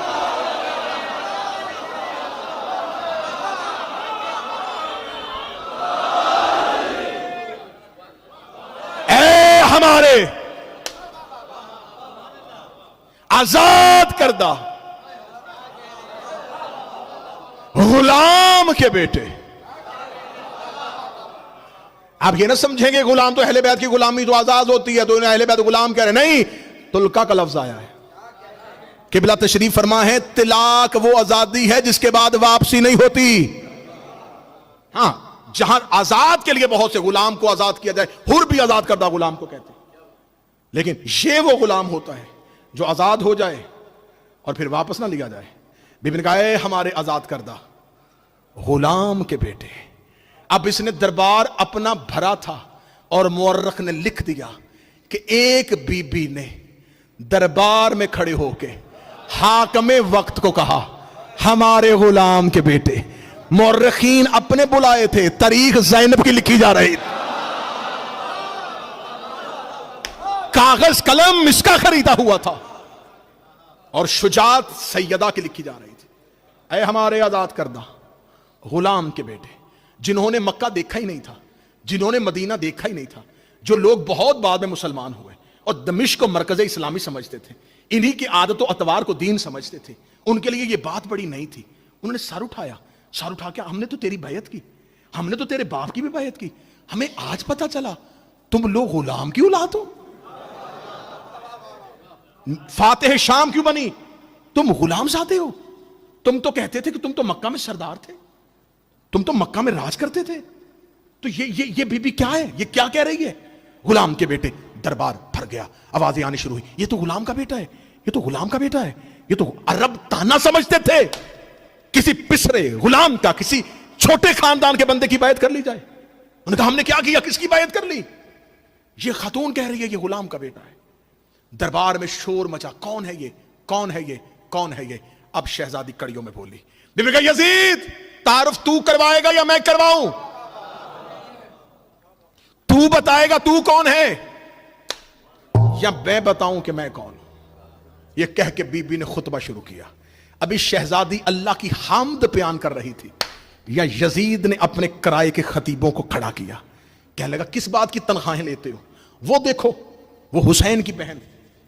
اے ہمارے آزاد کردہ غلام کے بیٹے. آپ یہ نہ سمجھیں گے غلام تو اہل بیت کی غلامی تو آزاد ہوتی ہے تو انہیں اہل بیت غلام کہہ رہے, نہیں, تلکا کا لفظ آیا ہے. قبلہ تشریف فرما ہے طلاق وہ آزادی ہے جس کے بعد واپسی نہیں ہوتی. ہاں, جہاں آزاد کے لیے بہت سے غلام کو آزاد کیا جائے, حر بھی آزاد کردہ غلام کو کہتے ہیں, لیکن یہ وہ غلام ہوتا ہے جو آزاد ہو جائے اور پھر واپس نہ لیا جائے. بی بی نے کہا اے ہمارے آزاد کردہ غلام کے بیٹے. اب اس نے دربار اپنا بھرا تھا اور مورخ نے لکھ دیا کہ ایک بی بی نے دربار میں کھڑے ہو کے حاکم وقت کو کہا ہمارے غلام کے بیٹے. مورخین اپنے بلائے تھے, تاریخ زینب کی لکھی جا رہی تھی, کاغذ قلم اس کا خریدا ہوا تھا اور شجاعت سیدہ کی لکھی جا رہی تھی. اے ہمارے آزاد کردہ غلام کے بیٹے, جنہوں نے مکہ دیکھا ہی نہیں تھا, جنہوں نے مدینہ دیکھا ہی نہیں تھا, جو لوگ بہت بعد میں مسلمان ہوئے اور دمشق کو مرکز اسلامی سمجھتے تھے, انہی کی عادت و اتوار کو دین سمجھتے تھے, ان کے لیے یہ بات بڑی نہیں تھی. انہوں نے سر اٹھایا, سر اٹھا کے ہم نے تو تیری بیعت کی, ہم نے تو تیرے باپ کی بھی بیعت کی, ہمیں آج پتا چلا تم لوگ غلام کی اولاد ہو, فاتح شام کیوں بنی, تم غلام زادے ہو. تم تو کہتے تھے کہ تم تو مکہ میں سردار تھے, تم تو مکہ میں راج کرتے تھے, تو یہ بی بی کیا ہے, یہ کیا کہہ رہی ہے, غلام کے بیٹے. دربار بھر گیا, آوازیں آنی شروع ہوئی, یہ تو غلام کا بیٹا ہے, یہ تو غلام کا بیٹا ہے. یہ تو عرب تانا سمجھتے تھے کسی پسرے غلام کا کسی چھوٹے خاندان کے بندے کی بیعت کر لی جائے. انہوں نے کہا ہم نے کیا کیا, کس کی بیعت کر لی, یہ خاتون کہہ رہی ہے یہ غلام کا بیٹا ہے. دربار میں شور مچا, کون ہے یہ, کون ہے یہ, کون ہے یہ. اب شہزادی کڑیوں میں بولی, بیوی نے کہا یزید تعارف تو کروائے گا یا میں کرواؤں؟ تو بتائے گا تو کون ہے یا میں بتاؤں کہ میں کون ہوں؟ یہ کہہ کے بی بی نے خطبہ شروع کیا. ابھی شہزادی اللہ کی حمد بیان کر رہی تھی یا یزید نے اپنے کرائے کے خطیبوں کو کھڑا کیا. کہنے لگا کس بات کی تنخواہیں لیتے ہو؟ وہ دیکھو وہ حسین کی بہن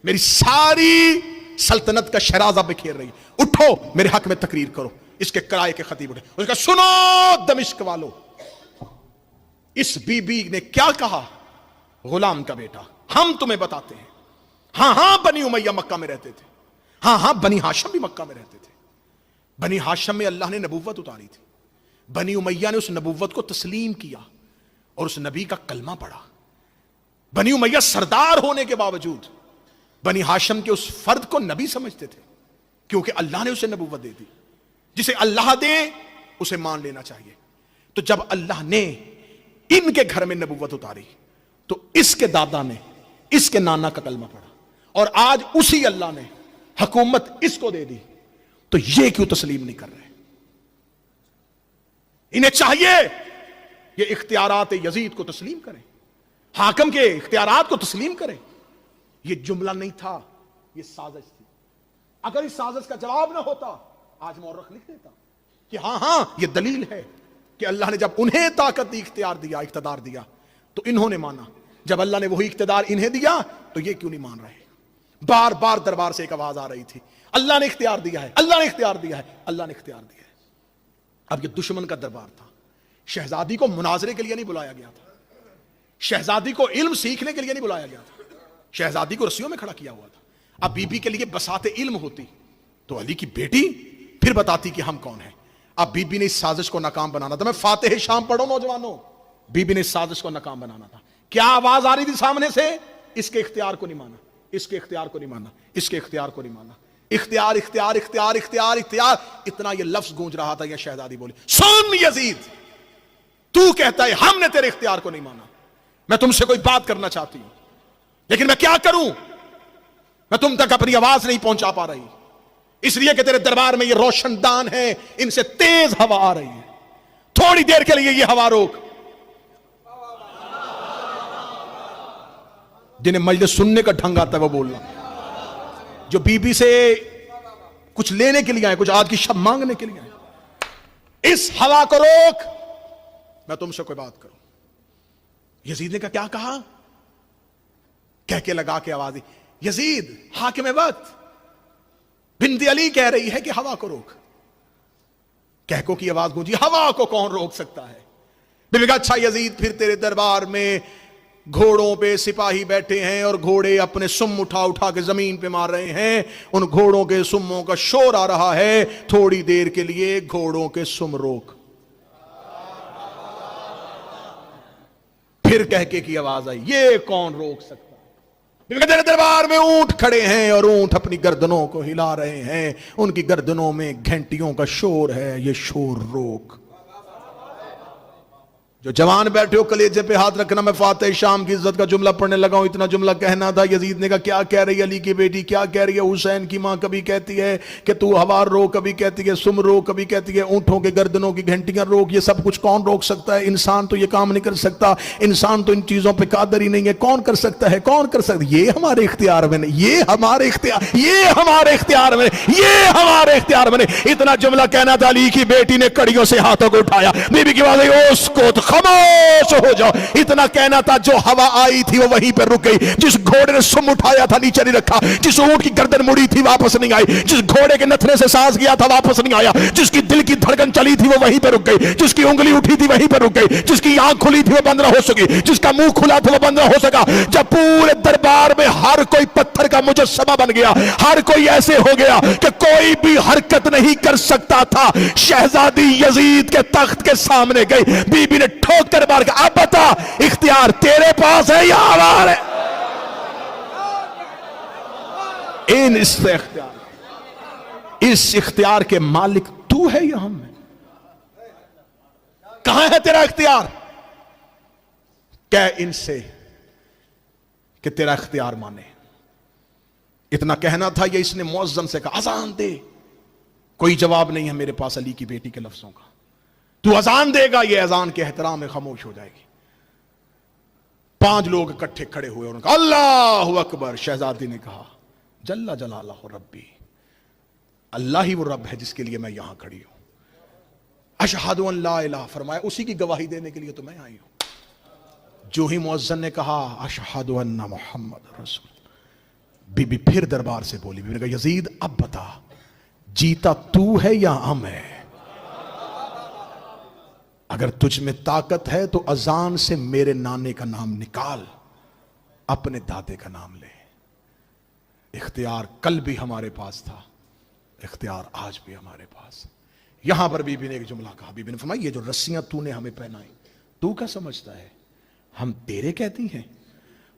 میری ساری سلطنت کا شرازہ بکھیر رہی, اٹھو میرے حق میں تقریر کرو. اس کے کرائے کے خطیب اٹھے, اس کا سنو دمشق والو, اس بی بی نے کیا کہا؟ غلام کا بیٹا ہم تمہیں بتاتے ہیں. ہاں ہاں بنی امیہ مکہ میں رہتے تھے, ہاں ہاں بنی ہاشم بھی مکہ میں رہتے تھے. بنی ہاشم میں اللہ نے نبوت اتاری تھی, بنی امیہ نے اس نبوت کو تسلیم کیا اور اس نبی کا کلمہ پڑھا. بنی امیہ سردار ہونے کے باوجود بنی ہاشم کے اس فرد کو نبی سمجھتے تھے, کیونکہ اللہ نے اسے نبوت دے دی. جسے اللہ دے اسے مان لینا چاہیے. تو جب اللہ نے ان کے گھر میں نبوت اتاری تو اس کے دادا نے اس کے نانا کا کلمہ پڑھا, اور آج اسی اللہ نے حکومت اس کو دے دی, تو یہ کیوں تسلیم نہیں کر رہے؟ انہیں چاہیے یہ اختیارات یزید کو تسلیم کریں, حاکم کے اختیارات کو تسلیم کریں. یہ جملہ نہیں تھا, یہ سازش تھی. اگر اس سازش کا جواب نہ ہوتا آج مورخ لکھ دیتا کہ ہاں ہاں یہ دلیل ہے کہ اللہ نے جب انہیں طاقت دی, اختیار دیا, اقتدار دیا تو انہوں نے مانا. جب اللہ نے وہی اقتدار انہیں دیا تو یہ کیوں نہیں مان رہے؟ بار بار دربار سے ایک آواز آ رہی تھی, اللہ نے اختیار دیا ہے, اللہ نے اختیار دیا ہے, اللہ نے اختیار دیا ہے. اب یہ دشمن کا دربار تھا. شہزادی کو مناظرے کے لیے نہیں بلایا گیا تھا, شہزادی کو علم سیکھنے کے لیے نہیں بلایا گیا تھا, شہزادی کو رسیوں میں کھڑا کیا ہوا تھا. اب بی بی کے لیے بساط علم ہوتی تو علی کی بیٹی پھر بتاتی کہ ہم کون ہیں. اب بی بی نے اس سازش کو ناکام بنانا تھا. میں فاتح شام پڑھو نوجوانوں, بی بی نے اس سازش کو ناکام بنانا تھا. کیا آواز آ رہی تھی سامنے سے؟ اس کے اختیار کو نہیں مانا, اس کے اختیار کو نہیں مانا, اس کے اختیار کو نہیں مانا. اختیار اختیار اختیار اختیار اختیار, اتنا یہ لفظ گونج رہا تھا. یہ شہزادی بولی سن یزید, تو کہتا ہے ہم نے تیرے اختیار کو نہیں مانا. میں تم سے کوئی بات کرنا چاہتی ہوں لیکن میں کیا کروں, میں تم تک اپنی آواز نہیں پہنچا پا رہی, اس لیے کہ تیرے دربار میں یہ روشن دان ہے, ان سے تیز ہوا آ رہی ہے. تھوڑی دیر کے لیے یہ ہوا روک. جنہیں مجلس سننے کا ڈھنگ آتا ہے وہ بولنا, جو بی بی سے کچھ لینے کے لیے آئے, کچھ آج کی شب مانگنے کے لیے آئے, اس ہوا کو روک, میں تم سے کوئی بات کروں. یزید نے کیا کہا؟ کہہ کے لگا کے آواز دی, یزید حاکم وقت بنت علی کہہ رہی ہے کہ ہوا کو روک. کہکوں کی آواز گونجی, ہوا کو کون روک سکتا ہے؟ بی بی کہا اچھا یزید, پھر تیرے دربار میں گھوڑوں پہ سپاہی بیٹھے ہیں اور گھوڑے اپنے سم اٹھا اٹھا کے زمین پہ مار رہے ہیں, ان گھوڑوں کے سموں کا شور آ رہا ہے, تھوڑی دیر کے لیے گھوڑوں کے سم روک. پھر کہہ کے کی آواز آئی, یہ کون روک سکتا ہے؟ تیرے دربار میں اونٹ کھڑے ہیں اور اونٹ اپنی گردنوں کو ہلا رہے ہیں, ان کی گردنوں میں گھنٹیوں کا شور ہے, یہ شور روک. جو جوان بیٹھے ہو کلیجے پہ ہاتھ رکھنا, میں فاتح شام کی عزت کا جملہ پڑھنے لگا ہوں. اتنا جملہ کہنا تھا. یزید نے کہا کیا کہہ رہی ہے علی کی بیٹی, کیا کہہ رہی ہے؟ حسین کی ماں کبھی کہتی ہے کہ تو ہوا رو, کبھی کہتی ہے سم رو, کبھی کہتی ہے اونٹوں کے گردنوں کی گھنٹیاں روک. یہ سب کچھ کون روک سکتا ہے؟ انسان تو یہ کام نہیں کر سکتا, انسان تو ان چیزوں پہ قادر ہی نہیں ہے. کون کر سکتا ہے؟ کون کر سکتا ہے؟ یہ ہمارے اختیار میں نہیں, یہ ہمارے اختیار, یہ ہمارے اختیار میں, یہ ہمارے اختیار میں نہیں. اتنا جملہ کہنا تھا. علی کی بیٹی نے کڑیوں سے ہاتھوں کو اٹھایا, بی بی کی آواز آئی, اس کو خاموش ہو جاؤ. اتنا کہنا تھا. جو ہوا آئی تھی وہ وہیں پہ رک گئی. جس گھوڑے نے سم اٹھایا تھا نیچے نہیں رکھا, جس اونٹ کی گردن مڑی تھی واپس نہیں آئی, جس گھوڑے کے نتھنے سے سانس گیا تھا واپس نہیں آیا, جس کی دل کی دھڑکن چلی تھی وہ وہیں پہ رک گئی, جس کی انگلی اٹھی تھی وہیں پہ رک گئی, جس کی آنکھ کھلی تھی وہ بند نہ ہو سکی, جس کا منہ کھلا تھا وہ بند نہ ہو سکا. جب پورے دربار میں ہر کوئی پتھر کا مجسمہ بن گیا, ہر کوئی ایسے ہو گیا کہ کوئی بھی حرکت نہیں کر سکتا تھا, شہزادی یزید کے تخت کے سامنے گئی. بی بی نے ٹھوک کر مار کے, اب بتا اختیار تیرے پاس ہے یا ہمارے؟ اس اختیار کے مالک تو ہے یا ہم ہیں؟ کہاں ہے تیرا اختیار؟ کہہ ان سے کہ تیرا اختیار مانے. اتنا کہنا تھا. یہ اس نے مؤذن سے کہا اذان دے. کوئی جواب نہیں ہے میرے پاس علی کی بیٹی کے لفظوں کا. تو اذان دے گا, یہ اذان کے احترام میں خاموش ہو جائے گی. 5 لوگ اکٹھے کھڑے ہوئے اور کہا اللہ اکبر. شہزادی نے کہا جل جلالہ ربی, اللہ ہی وہ رب ہے جس کے لیے میں یہاں کھڑی ہوں. اشہد ان لا الہ, فرمایا اسی کی گواہی دینے کے لیے تو میں آئی ہوں. جو ہی مؤذن نے کہا اشہد ان محمد رسول, بی بی پھر دربار سے بولی. بی بی نے کہا یزید اب بتا, جیتا تو ہے یا ہم ہے؟ اگر تجھ میں طاقت ہے تو اذان سے میرے نانے کا نام نکال, اپنے دادے کا نام لے. اختیار کل بھی ہمارے پاس تھا, اختیار آج بھی ہمارے پاس. یہاں پر بی بی نے ایک جملہ کہا. بی بی نے فرمایا یہ جو رسیاں تو نے ہمیں پہنائی, تو کیا سمجھتا ہے ہم تیرے کہتی ہیں؟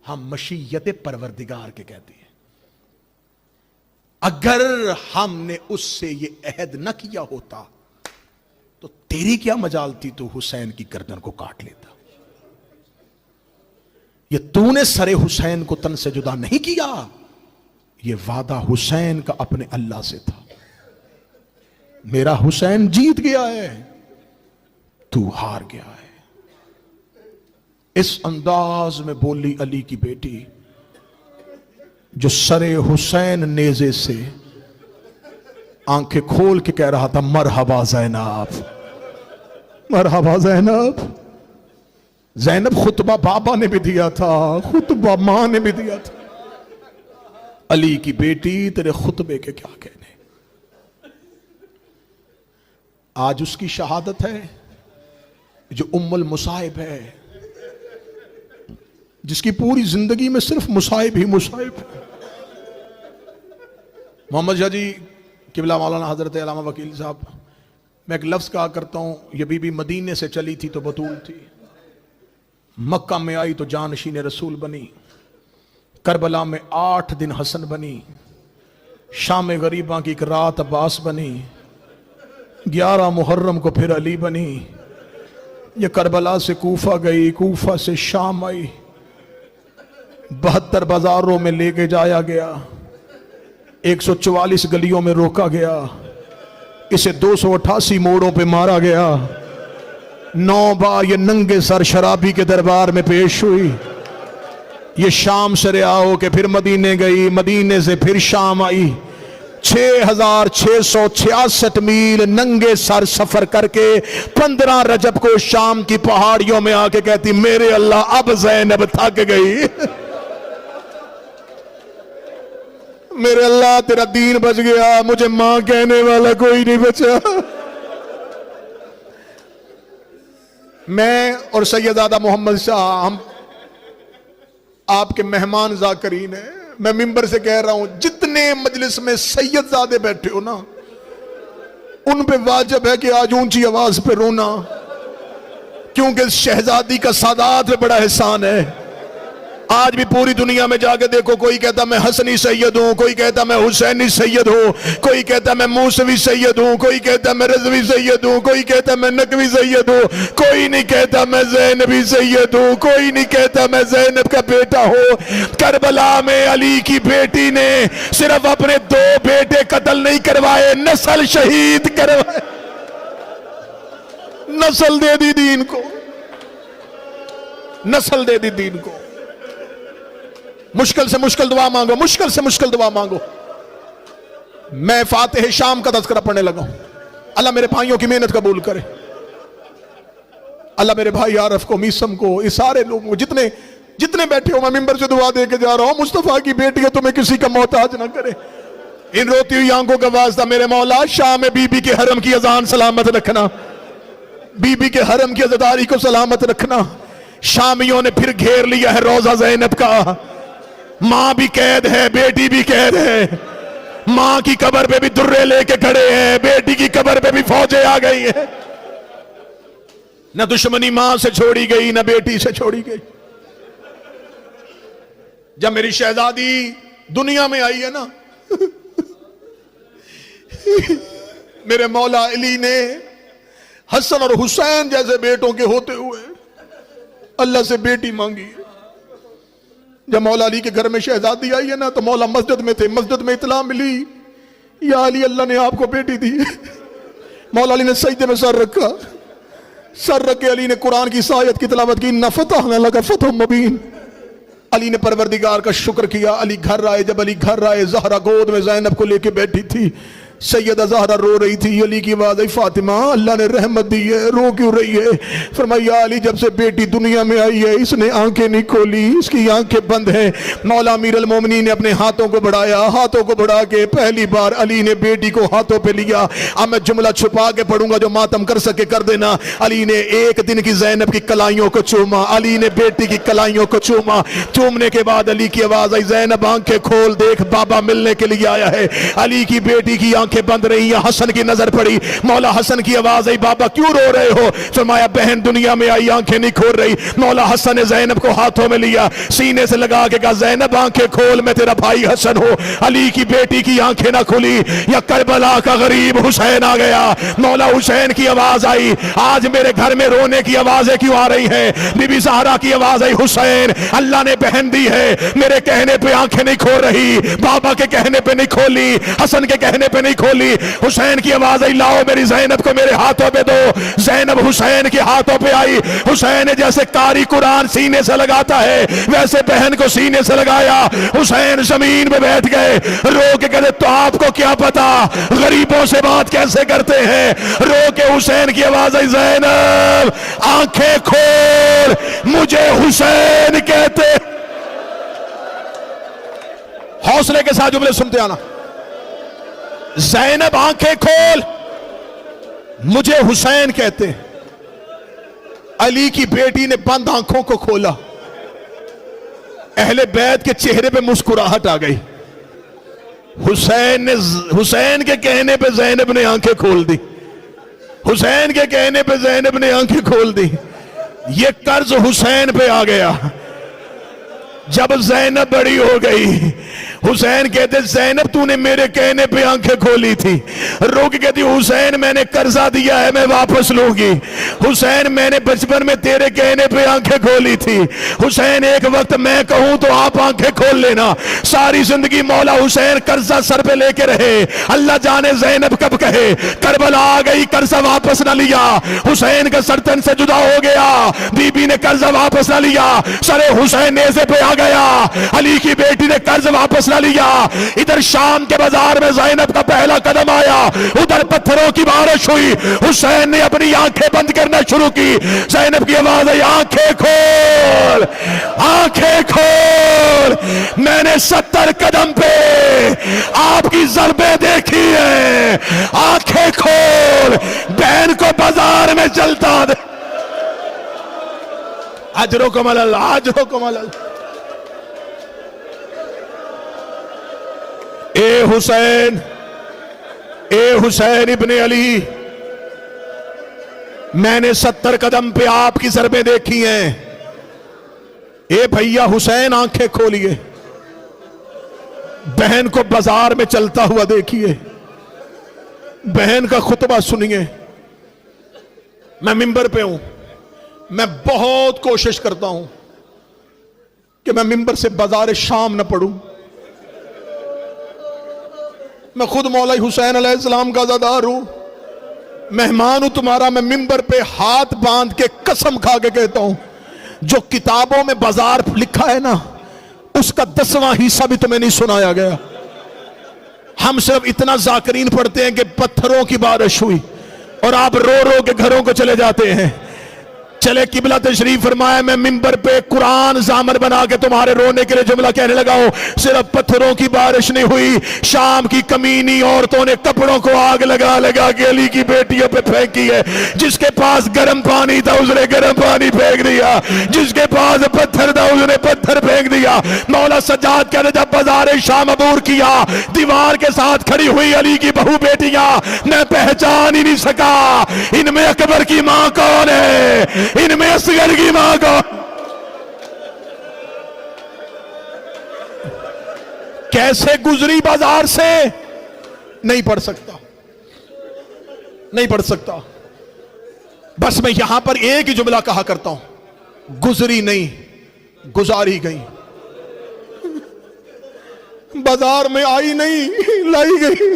ہم مشیت پروردگار کے کہتی ہیں. اگر ہم نے اس سے یہ عہد نہ کیا ہوتا تو تیری کیا مجال تھی تو حسین کی گردن کو کاٹ لیتا. یہ تو نے سر حسین کو تن سے جدا نہیں کیا, یہ وعدہ حسین کا اپنے اللہ سے تھا. میرا حسین جیت گیا ہے, تو ہار گیا ہے. اس انداز میں بولی علی کی بیٹی جو سر حسین نیزے سے آنکھیں کھول کے کہہ رہا تھا مرحبا زینب, مرحبا زینب. زینب خطبہ بابا نے بھی دیا تھا, خطبہ ماں نے بھی دیا تھا. علی کی بیٹی تیرے خطبے کے کیا کہنے. آج اس کی شہادت ہے جو ام المصائب ہے, جس کی پوری زندگی میں صرف مصائب ہی مصائب ہے. محمد شاہ جی قبلہ مولانا حضرت علامہ وکیل صاحب, میں ایک لفظ کہا کرتا ہوں, یہ بی بی مدینے سے چلی تھی تو بطول تھی, مکہ میں آئی تو جانشین رسول بنی, کربلا میں 8 دن حسن بنی, شام غریباں کی ایک رات عباس بنی, 11 محرم کو پھر علی بنی. یہ کربلا سے کوفہ گئی, کوفہ سے شام آئی, 72 بازاروں میں لے کے جایا گیا, 144 گلیوں میں روکا گیا, اسے 288 موڑوں پہ مارا گیا. 9 بار یہ ننگے سر شرابی کے دربار میں پیش ہوئی. یہ شام سے رہا ہو کے پھر مدینے گئی, مدینے سے پھر شام آئی. 6666 میل ننگے سر سفر کر کے 15 رجب کو شام کی پہاڑیوں میں آ کے کہتی میرے اللہ اب زینب تھک گئی. میرے اللہ تیرا دین بچ گیا, مجھے ماں کہنے والا کوئی نہیں بچا. میں اور سیدزادہ محمد شاہ ہم آپ کے مہمان ذاکرین ہیں. میں ممبر سے کہہ رہا ہوں جتنے مجلس میں سیدزادے بیٹھے ہو نا, ان پہ واجب ہے کہ آج اونچی آواز پہ رونا, کیونکہ شہزادی کا سادات پہ بڑا احسان ہے. آج بھی پوری دنیا میں جا کے دیکھو, کوئی کہتا میں حسنی سید ہوں, کوئی کہتا میں حسینی سید ہوں, کوئی کہتا میں موسوی سید ہوں, کوئی کہتا میں رضوی سید ہوں, کوئی کہتا میں نقوی سید ہوں, کوئی نہیں کہتا میں زینبی سید ہوں, کوئی نہیں کہتا میں زینب کا بیٹا ہوں. کربلا میں علی کی بیٹی نے صرف اپنے 2 بیٹے قتل نہیں کروائے, نسل شہید کروائے. نسل دے دی دین کو, نسل دے دی دین کو. مشکل سے مشکل دعا مانگو, مشکل سے مشکل دعا مانگو. میں فاتح شام کا تذکرہ پڑھنے لگا ہوں. اللہ میرے بھائیوں کی محنت قبول کرے. اللہ میرے بھائی عارف کو, میسم کو, اس سارے لوگوں کو جتنے بیٹھے ہو, میں ممبر سے دعا دے کے جا رہا ہوں, مصطفیٰ کی بیٹی ہے تمہیں کسی کا محتاج نہ کرے. ان روتی ہوئی آنکھوں کا واسطہ میرے مولا شام میں بی بی کے حرم کی اذان سلامت رکھنا, بی بی کے حرم کی عزاداری کو سلامت رکھنا. شامیوں نے پھر گھیر لیا ہے روضہ زینب کا. ماں بھی قید ہے, بیٹی بھی قید ہے. ماں کی قبر پہ بھی درے لے کے کھڑے ہیں, بیٹی کی قبر پہ بھی فوجیں آ گئی ہیں. نہ دشمنی ماں سے چھوڑی گئی, نہ بیٹی سے چھوڑی گئی. جب میری شہزادی دنیا میں آئی ہے نا, میرے مولا علی نے حسن اور حسین جیسے بیٹوں کے ہوتے ہوئے اللہ سے بیٹی مانگی. جب مولا علی کے گھر میں شہزادی آئی ہے نا تو مولا مسجد میں تھے, مسجد میں اطلاع ملی یا علی اللہ نے آپ کو بیٹی دی. مولا علی نے سجدے میں سر رکھا, سر رکھ کے علی نے قرآن کی آیت کی تلاوت کی, اِنَّا فَتَحْنَا لَكَ فَتْحًا مُبِينًا. علی نے پروردگار کا شکر کیا. علی گھر آئے, جب علی گھر آئے زہرا گود میں زینب کو لے کے بیٹھی تھی. سیدہ زہرا رو رہی تھی. علی کی آواز آئی, فاطمہ اللہ نے رحمت دی ہے, رو کیوں رہی ہے؟ فرمایا علی جب سے بیٹی دنیا میں آئی ہے اس نے آنکھیں نہیں کھولی, اس کی آنکھیں بند ہیں. مولا امیر المومنین نے اپنے ہاتھوں کو بڑھایا, ہاتھوں کو بڑھا کے پہلی بار علی نے بیٹی کو ہاتھوں پہ لیا. اب میں جملہ چھپا کے پڑھوں گا, جو ماتم کر سکے کر دینا. علی نے ایک دن کی زینب کی کلائیوں کو چوما, علی نے بیٹی کی کلائیوں کو چوما. چومنے کے بعد علی کی آواز آئی, زینب آنکھیں کھول, دیکھ بابا ملنے کے لیے آیا ہے. علی کی بیٹی کی آنکھیں بند رہی ہیں. حسن کی نظر پڑی, مولا حسن کی آواز آئی, بابا کیوں رو رہے ہو؟ فرمایا بہن دنیا میں آئی آنکھیں نہیں کھول رہی. مولا حسن نے زینب کو ہاتھوں میں لیا, سینے سے لگا کے کہا زینب آنکھیں کھول, میں تیرا بھائی حسن ہوں. علی کی بیٹی کی آنکھیں نہ کھلی. یا کربلا کا غریب حسین آ گیا. مولا حسین کی آواز آئی, آج میرے گھر میں رونے کی آوازیں کیوں آ رہی ہیں؟ بی بی زہرا کی آواز آئی, حسین اللہ نے بہن دی ہے, میرے کہنے پہ آنکھیں نہیں کھول رہی, بابا کے کہنے پہ نہیں کھولی, حسن کے کہنے پہ نہیں کھولی. حسین کی آواز آئی, لاؤ میری زینب کو میرے ہاتھوں پہ دو. زینب حسین کے ہاتھوں پہ آئی. حسین جیسے قاری قرآن سینے سے لگاتا ہے ویسے بہن کو سینے سے لگایا. حسین زمین پہ بیٹھ گئے, رو کے کہتے تو آپ کو کیا پتا غریبوں سے بات کیسے کرتے ہیں. رو کے حسین کی آواز آئی, زینب آنکھیں کھول, مجھے حسین کہتے. حوصلے کے ساتھ جملے سنتے آنا. زینب آنکھیں کھول, مجھے حسین کہتے. علی کی بیٹی نے بند آنکھوں کو کھولا. اہل بیت کے چہرے پہ مسکراہٹ آ گئی. حسین کے کہنے پہ زینب نے آنکھیں کھول دی. حسین کے کہنے پہ زینب نے آنکھیں کھول دی. یہ قرض حسین پہ آ گیا. جب زینب بڑی ہو گئی, حسین کہتے زینب تو نے میرے کہنے پہ آنکھیں کھولی تھی. رو کے کہتی حسین میں نے قرضہ دیا ہے میں واپس لوں گی. حسین میں نے بچپن میں تیرے کہنے پہ آنکھیں کھولی تھی. حسین ایک وقت میں کہوں تو آپ آنکھیں کھول لینا. ساری زندگی مولا حسین قرضہ سر پہ لے کے رہے. اللہ جانے زینب کب کہے کربلا آ گئی قرضہ واپس نہ لیا. حسین کا سر تن سے جدا ہو گیا, بی بی نے قرضہ واپس نہ لیا. سر حسین نیزے پہ آ گیا. علی کی بیٹی نے قرض واپس نہ لیا. ادھر شام کے بازار میں زینب کا پہلا قدم آیا, ادھر پتھروں کی بارش ہوئی. حسین نے اپنی آنکھیں بند کرنا شروع کی. زینب کی آواز آئی, آنکھیں کھول, آنکھیں کھول, میں نے 70 قدم پہ آپ کی ضربیں دیکھی ہیں. آنکھیں کھول, بہن کو بازار میں چلتا دے. اجرکم اللہ, اجرکم اللہ. اے حسین, اے حسین ابن علی, میں نے 70 قدم پہ آپ کی ضربیں دیکھی ہیں. اے بھیا حسین آنکھیں کھولیے, بہن کو بازار میں چلتا ہوا دیکھیے, بہن کا خطبہ سنیے. میں ممبر پہ ہوں, میں بہت کوشش کرتا ہوں کہ میں ممبر سے بازار شام نہ پڑھوں. میں خود مولا حسین علیہ السلام کا عزادار ہوں, مہمان ہوں تمہارا. میں ممبر پہ ہاتھ باندھ کے قسم کھا کے کہتا ہوں, جو کتابوں میں بازار لکھا ہے نا اس کا 10واں حصہ بھی تمہیں نہیں سنایا گیا. ہم صرف اتنا ذاکرین پڑھتے ہیں کہ پتھروں کی بارش ہوئی اور آپ رو رو کے گھروں کو چلے جاتے ہیں. چلے قبلہ تشریف فرمایا, میں ممبر پہ قرآن زامر بنا کے تمہارے رونے کے لیے جملہ کہنے لگا ہوں. صرف پتھروں کی بارش نہیں ہوئی, شام کی کمینی عورتوں نے کپڑوں کو آگ لگا لگا کے علی کی بیٹیوں پہ پھینکی ہے. جس کے پاس گرم پانی تھا اس نے گرم پانی پھینک دیا, جس کے پاس پتھر تھا اس نے پتھر پھینک دیا. مولا سجاد کہتے جب بازار شام عبور کیا, دیوار کے ساتھ کھڑی ہوئی علی کی بہو بیٹیاں, میں پہچان ہی نہیں سکا ان میں اکبر کی ماں کون ہے, ان میں اصغر کی ماں کو. کیسے گزری بازار سے نہیں پڑھ سکتا, نہیں پڑھ سکتا. بس میں یہاں پر ایک ہی جملہ کہا کرتا ہوں, گزری نہیں گزاری گئی. بازار میں آئی نہیں لائی گئی.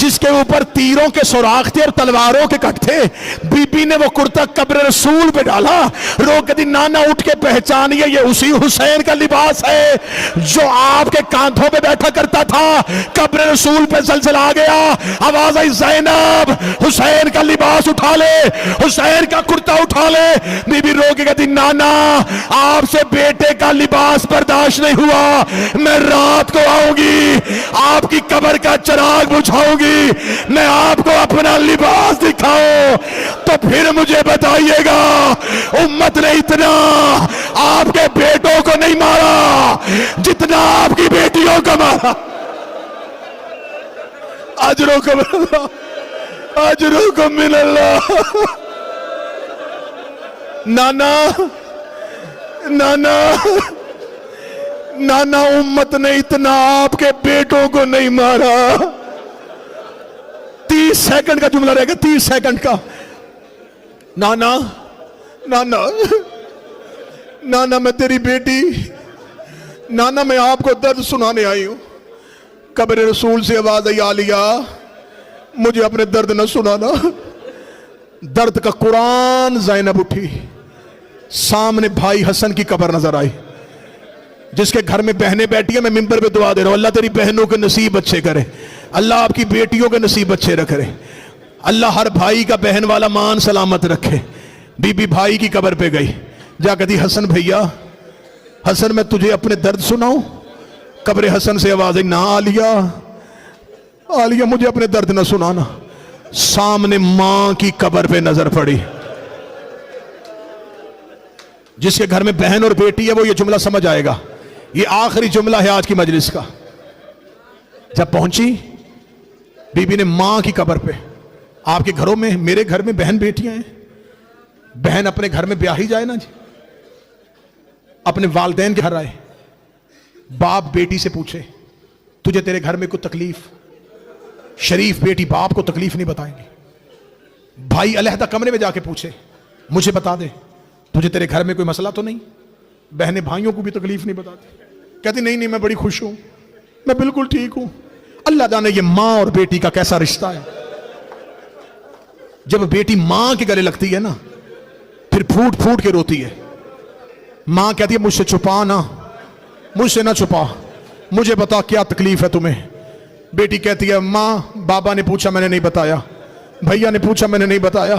جس کے اوپر تیروں کے سوراخ تھے اور تلواروں کے کٹ تھے، بی بی نے وہ کرتا قبر رسول پہ ڈالا، رو کے دی نانا اٹھ کے پہچانیے یہ اسی حسین کا لباس ہے جو آپ کے کاندھوں پہ بیٹھا کرتا تھا۔ قبر رسول پہ زلزلہ آ گیا، آواز آئی زینب حسین کا لباس اٹھا لے، حسین کا کرتا اٹھا لے۔ بی بی رو کے کہتی نانا آپ سے بیٹے کا لباس برداشت نہیں ہوا، میں رات کو آؤں گی، آپ کی قبر کا چراغ بجھاؤں گی، میں آپ کو اپنا لباس دکھاؤں تو پھر مجھے بتائیے گا امت نے اتنا آپ کے بیٹوں کو نہیں مارا جتنا آپ کی بیٹیوں کو مارا۔ اجرکم اللہ، اجرکم من اللہ۔ نانا نانا نانا امت نے اتنا آپ کے بیٹوں کو نہیں مارا۔ 30 سیکنڈ کا جملہ رہے گا، 30 سیکنڈ کا۔ نانا نانا نانا میں تیری بیٹی، نانا میں آپ کو درد سنانے آئی ہوں۔ قبر رسول سے آواز آئی عالیہ مجھے اپنے درد نہ سنانا۔ درد کا قرآن زینب اٹھی، سامنے بھائی حسن کی قبر نظر آئی۔ جس کے گھر میں بہنیں بیٹھی ہیں میں ممبر پہ دعا دے رہا ہوں اللہ تیری بہنوں کے نصیب اچھے کرے، اللہ آپ کی بیٹیوں کے نصیب اچھے رکھے، اللہ ہر بھائی کا بہن والا مان سلامت رکھے۔ بی بی بھائی کی قبر پہ گئی، جا کہتی حسن بھیا، حسن میں تجھے اپنے درد سناؤں؟ قبر حسن سے آواز آئی نہ عالیہ، عالیہ مجھے اپنے درد نہ سنانا۔ سامنے ماں کی قبر پہ نظر پڑی۔ جس کے گھر میں بہن اور بیٹی ہے وہ یہ جملہ سمجھ آئے گا، یہ آخری جملہ ہے آج کی مجلس کا۔ جب پہنچی بی بی نے ماں کی قبر پہ، آپ کے گھروں میں میرے گھر میں بہن بیٹیاں ہیں، بہن اپنے گھر میں بیاہی جائے نا جی، اپنے والدین کے گھر آئے، باپ بیٹی سے پوچھے تجھے تیرے گھر میں کوئی تکلیف؟ شریف بیٹی باپ کو تکلیف نہیں بتائیں گی۔ بھائی علیحدہ کمرے میں جا کے پوچھے مجھے بتا دے تجھے تیرے گھر میں کوئی مسئلہ تو نہیں؟ بہنیں بھائیوں کو بھی تکلیف نہیں بتاتی، کہتی نہیں میں بڑی خوش ہوں، میں بالکل ٹھیک ہوں۔ اللہ جانے یہ ماں اور بیٹی کا کیسا رشتہ ہے۔ جب بیٹی ماں کے گلے لگتی ہے نا پھر پھوٹ پھوٹ کے روتی ہے۔ ماں کہتی ہے مجھ سے چھپا نہ، مجھ سے نہ چھپا، مجھے بتا کیا تکلیف ہے تمہیں۔ بیٹی کہتی ہے ماں بابا نے پوچھا میں نے نہیں بتایا، بھیا نے پوچھا میں نے نہیں بتایا،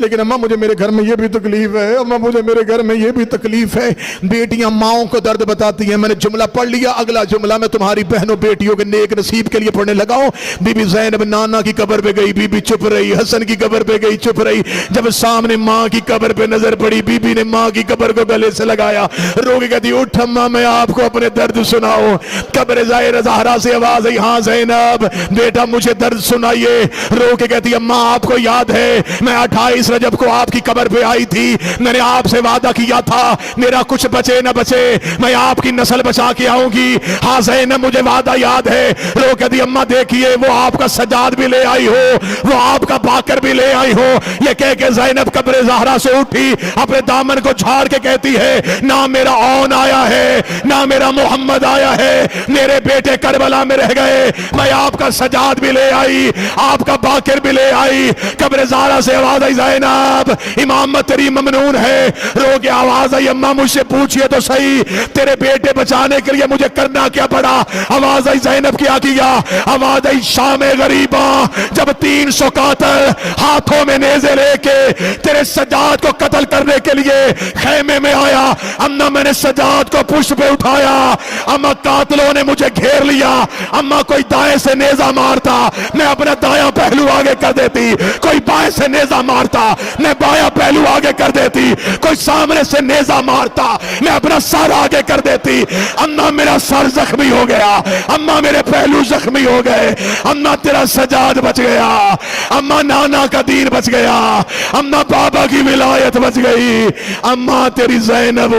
لیکن اماں مجھے میرے گھر میں یہ بھی تکلیف ہے، اماں مجھے میرے گھر میں یہ بھی تکلیف ہے۔ بیٹیاں ماؤں کو درد بتاتی ہیں۔ میں نے جملہ پڑھ لیا، اگلا جملہ میں تمہاری بہنوں بیٹیوں کے نیک نصیب کے لیے پڑھنے لگا ہوں۔ بی بی زینب نانا کی قبر پہ گئی، بی بی چپ رہی، حسن کی قبر پہ گئی چپ رہی۔ جب سامنے ماں کی قبر پہ نظر پڑی بی بی نے ماں کی قبر کو گلے سے لگایا، رو کے کہتی اٹھ اماں میں آپ کو اپنے درد سناؤں۔ قبر زہرا سے آواز آئی ہاں زینب بیٹا مجھے درد سنائیے۔ رو کے کہتی اماں آپ کو یاد ہے میں 28 رجب کو آپ کی قبر پہ آئی تھی، میں نے آپ سے وعدہ کیا تھا میرا کچھ بچے نہ بچے میں آپ کی نسل بچا کے آؤں گی۔ ہاں زینب مجھے وعدہ یاد ہے۔ رو کے دی اماں دیکھیے وہ آپ کا سجاد بھی لے آئی ہو، وہ آپ کا باکر بھی لے آئی ہو۔ یہ کہہ کے زینب قبر زہرا سے اٹھی، اپنے دامن کو جھاڑ کے کہتی ہے نہ میرا اون آیا ہے نہ میرا محمد آیا ہے، میرے بیٹے کربلا میں رہ گئے، میں آپ کا سجاد بھی لے آئی، آپ کا باکر بھی لے آئی۔ قبر زہرا سے آواز آئی زینب امامت تیری ممنون ہے۔ رو کے آواز آئی اماں مجھ سے پوچھئے تو صحیح تیرے بیٹے بچانے کے لیے مجھے کرنا کیا پڑا؟ آواز آئی زینب کیا کیا؟ آواز آئی شام غریباں جب 300 قاتل ہاتھوں میں نیزے لے کے تیرے سجاد کو قتل کرنے کے لیے خیمے میں آیا، اماں میں نے سجاد کو پشت پہ اٹھایا، اماں قاتلوں نے مجھے گھیر لیا، اماں کوئی دائیں سے نیزہ مارتا میں اپنا دایاں پہلو آگے کر دیتی، کوئی بائیں سے نیزہ مارتا میں بایاں پہلو آگے کر دیتی، کوئی سامنے سے نیزہ مارتا میں اپنا سر آگے کر دیتی۔ اماں میرا سر زخمی ہو گیا، اماں میرے پہلو زخمی ہو گئے، اماں تیرا سجاد بچ گیا، اماں نانا کا دین بچ گیا، اماں بابا کی ولایت بچ گئی، اماں تیری زینب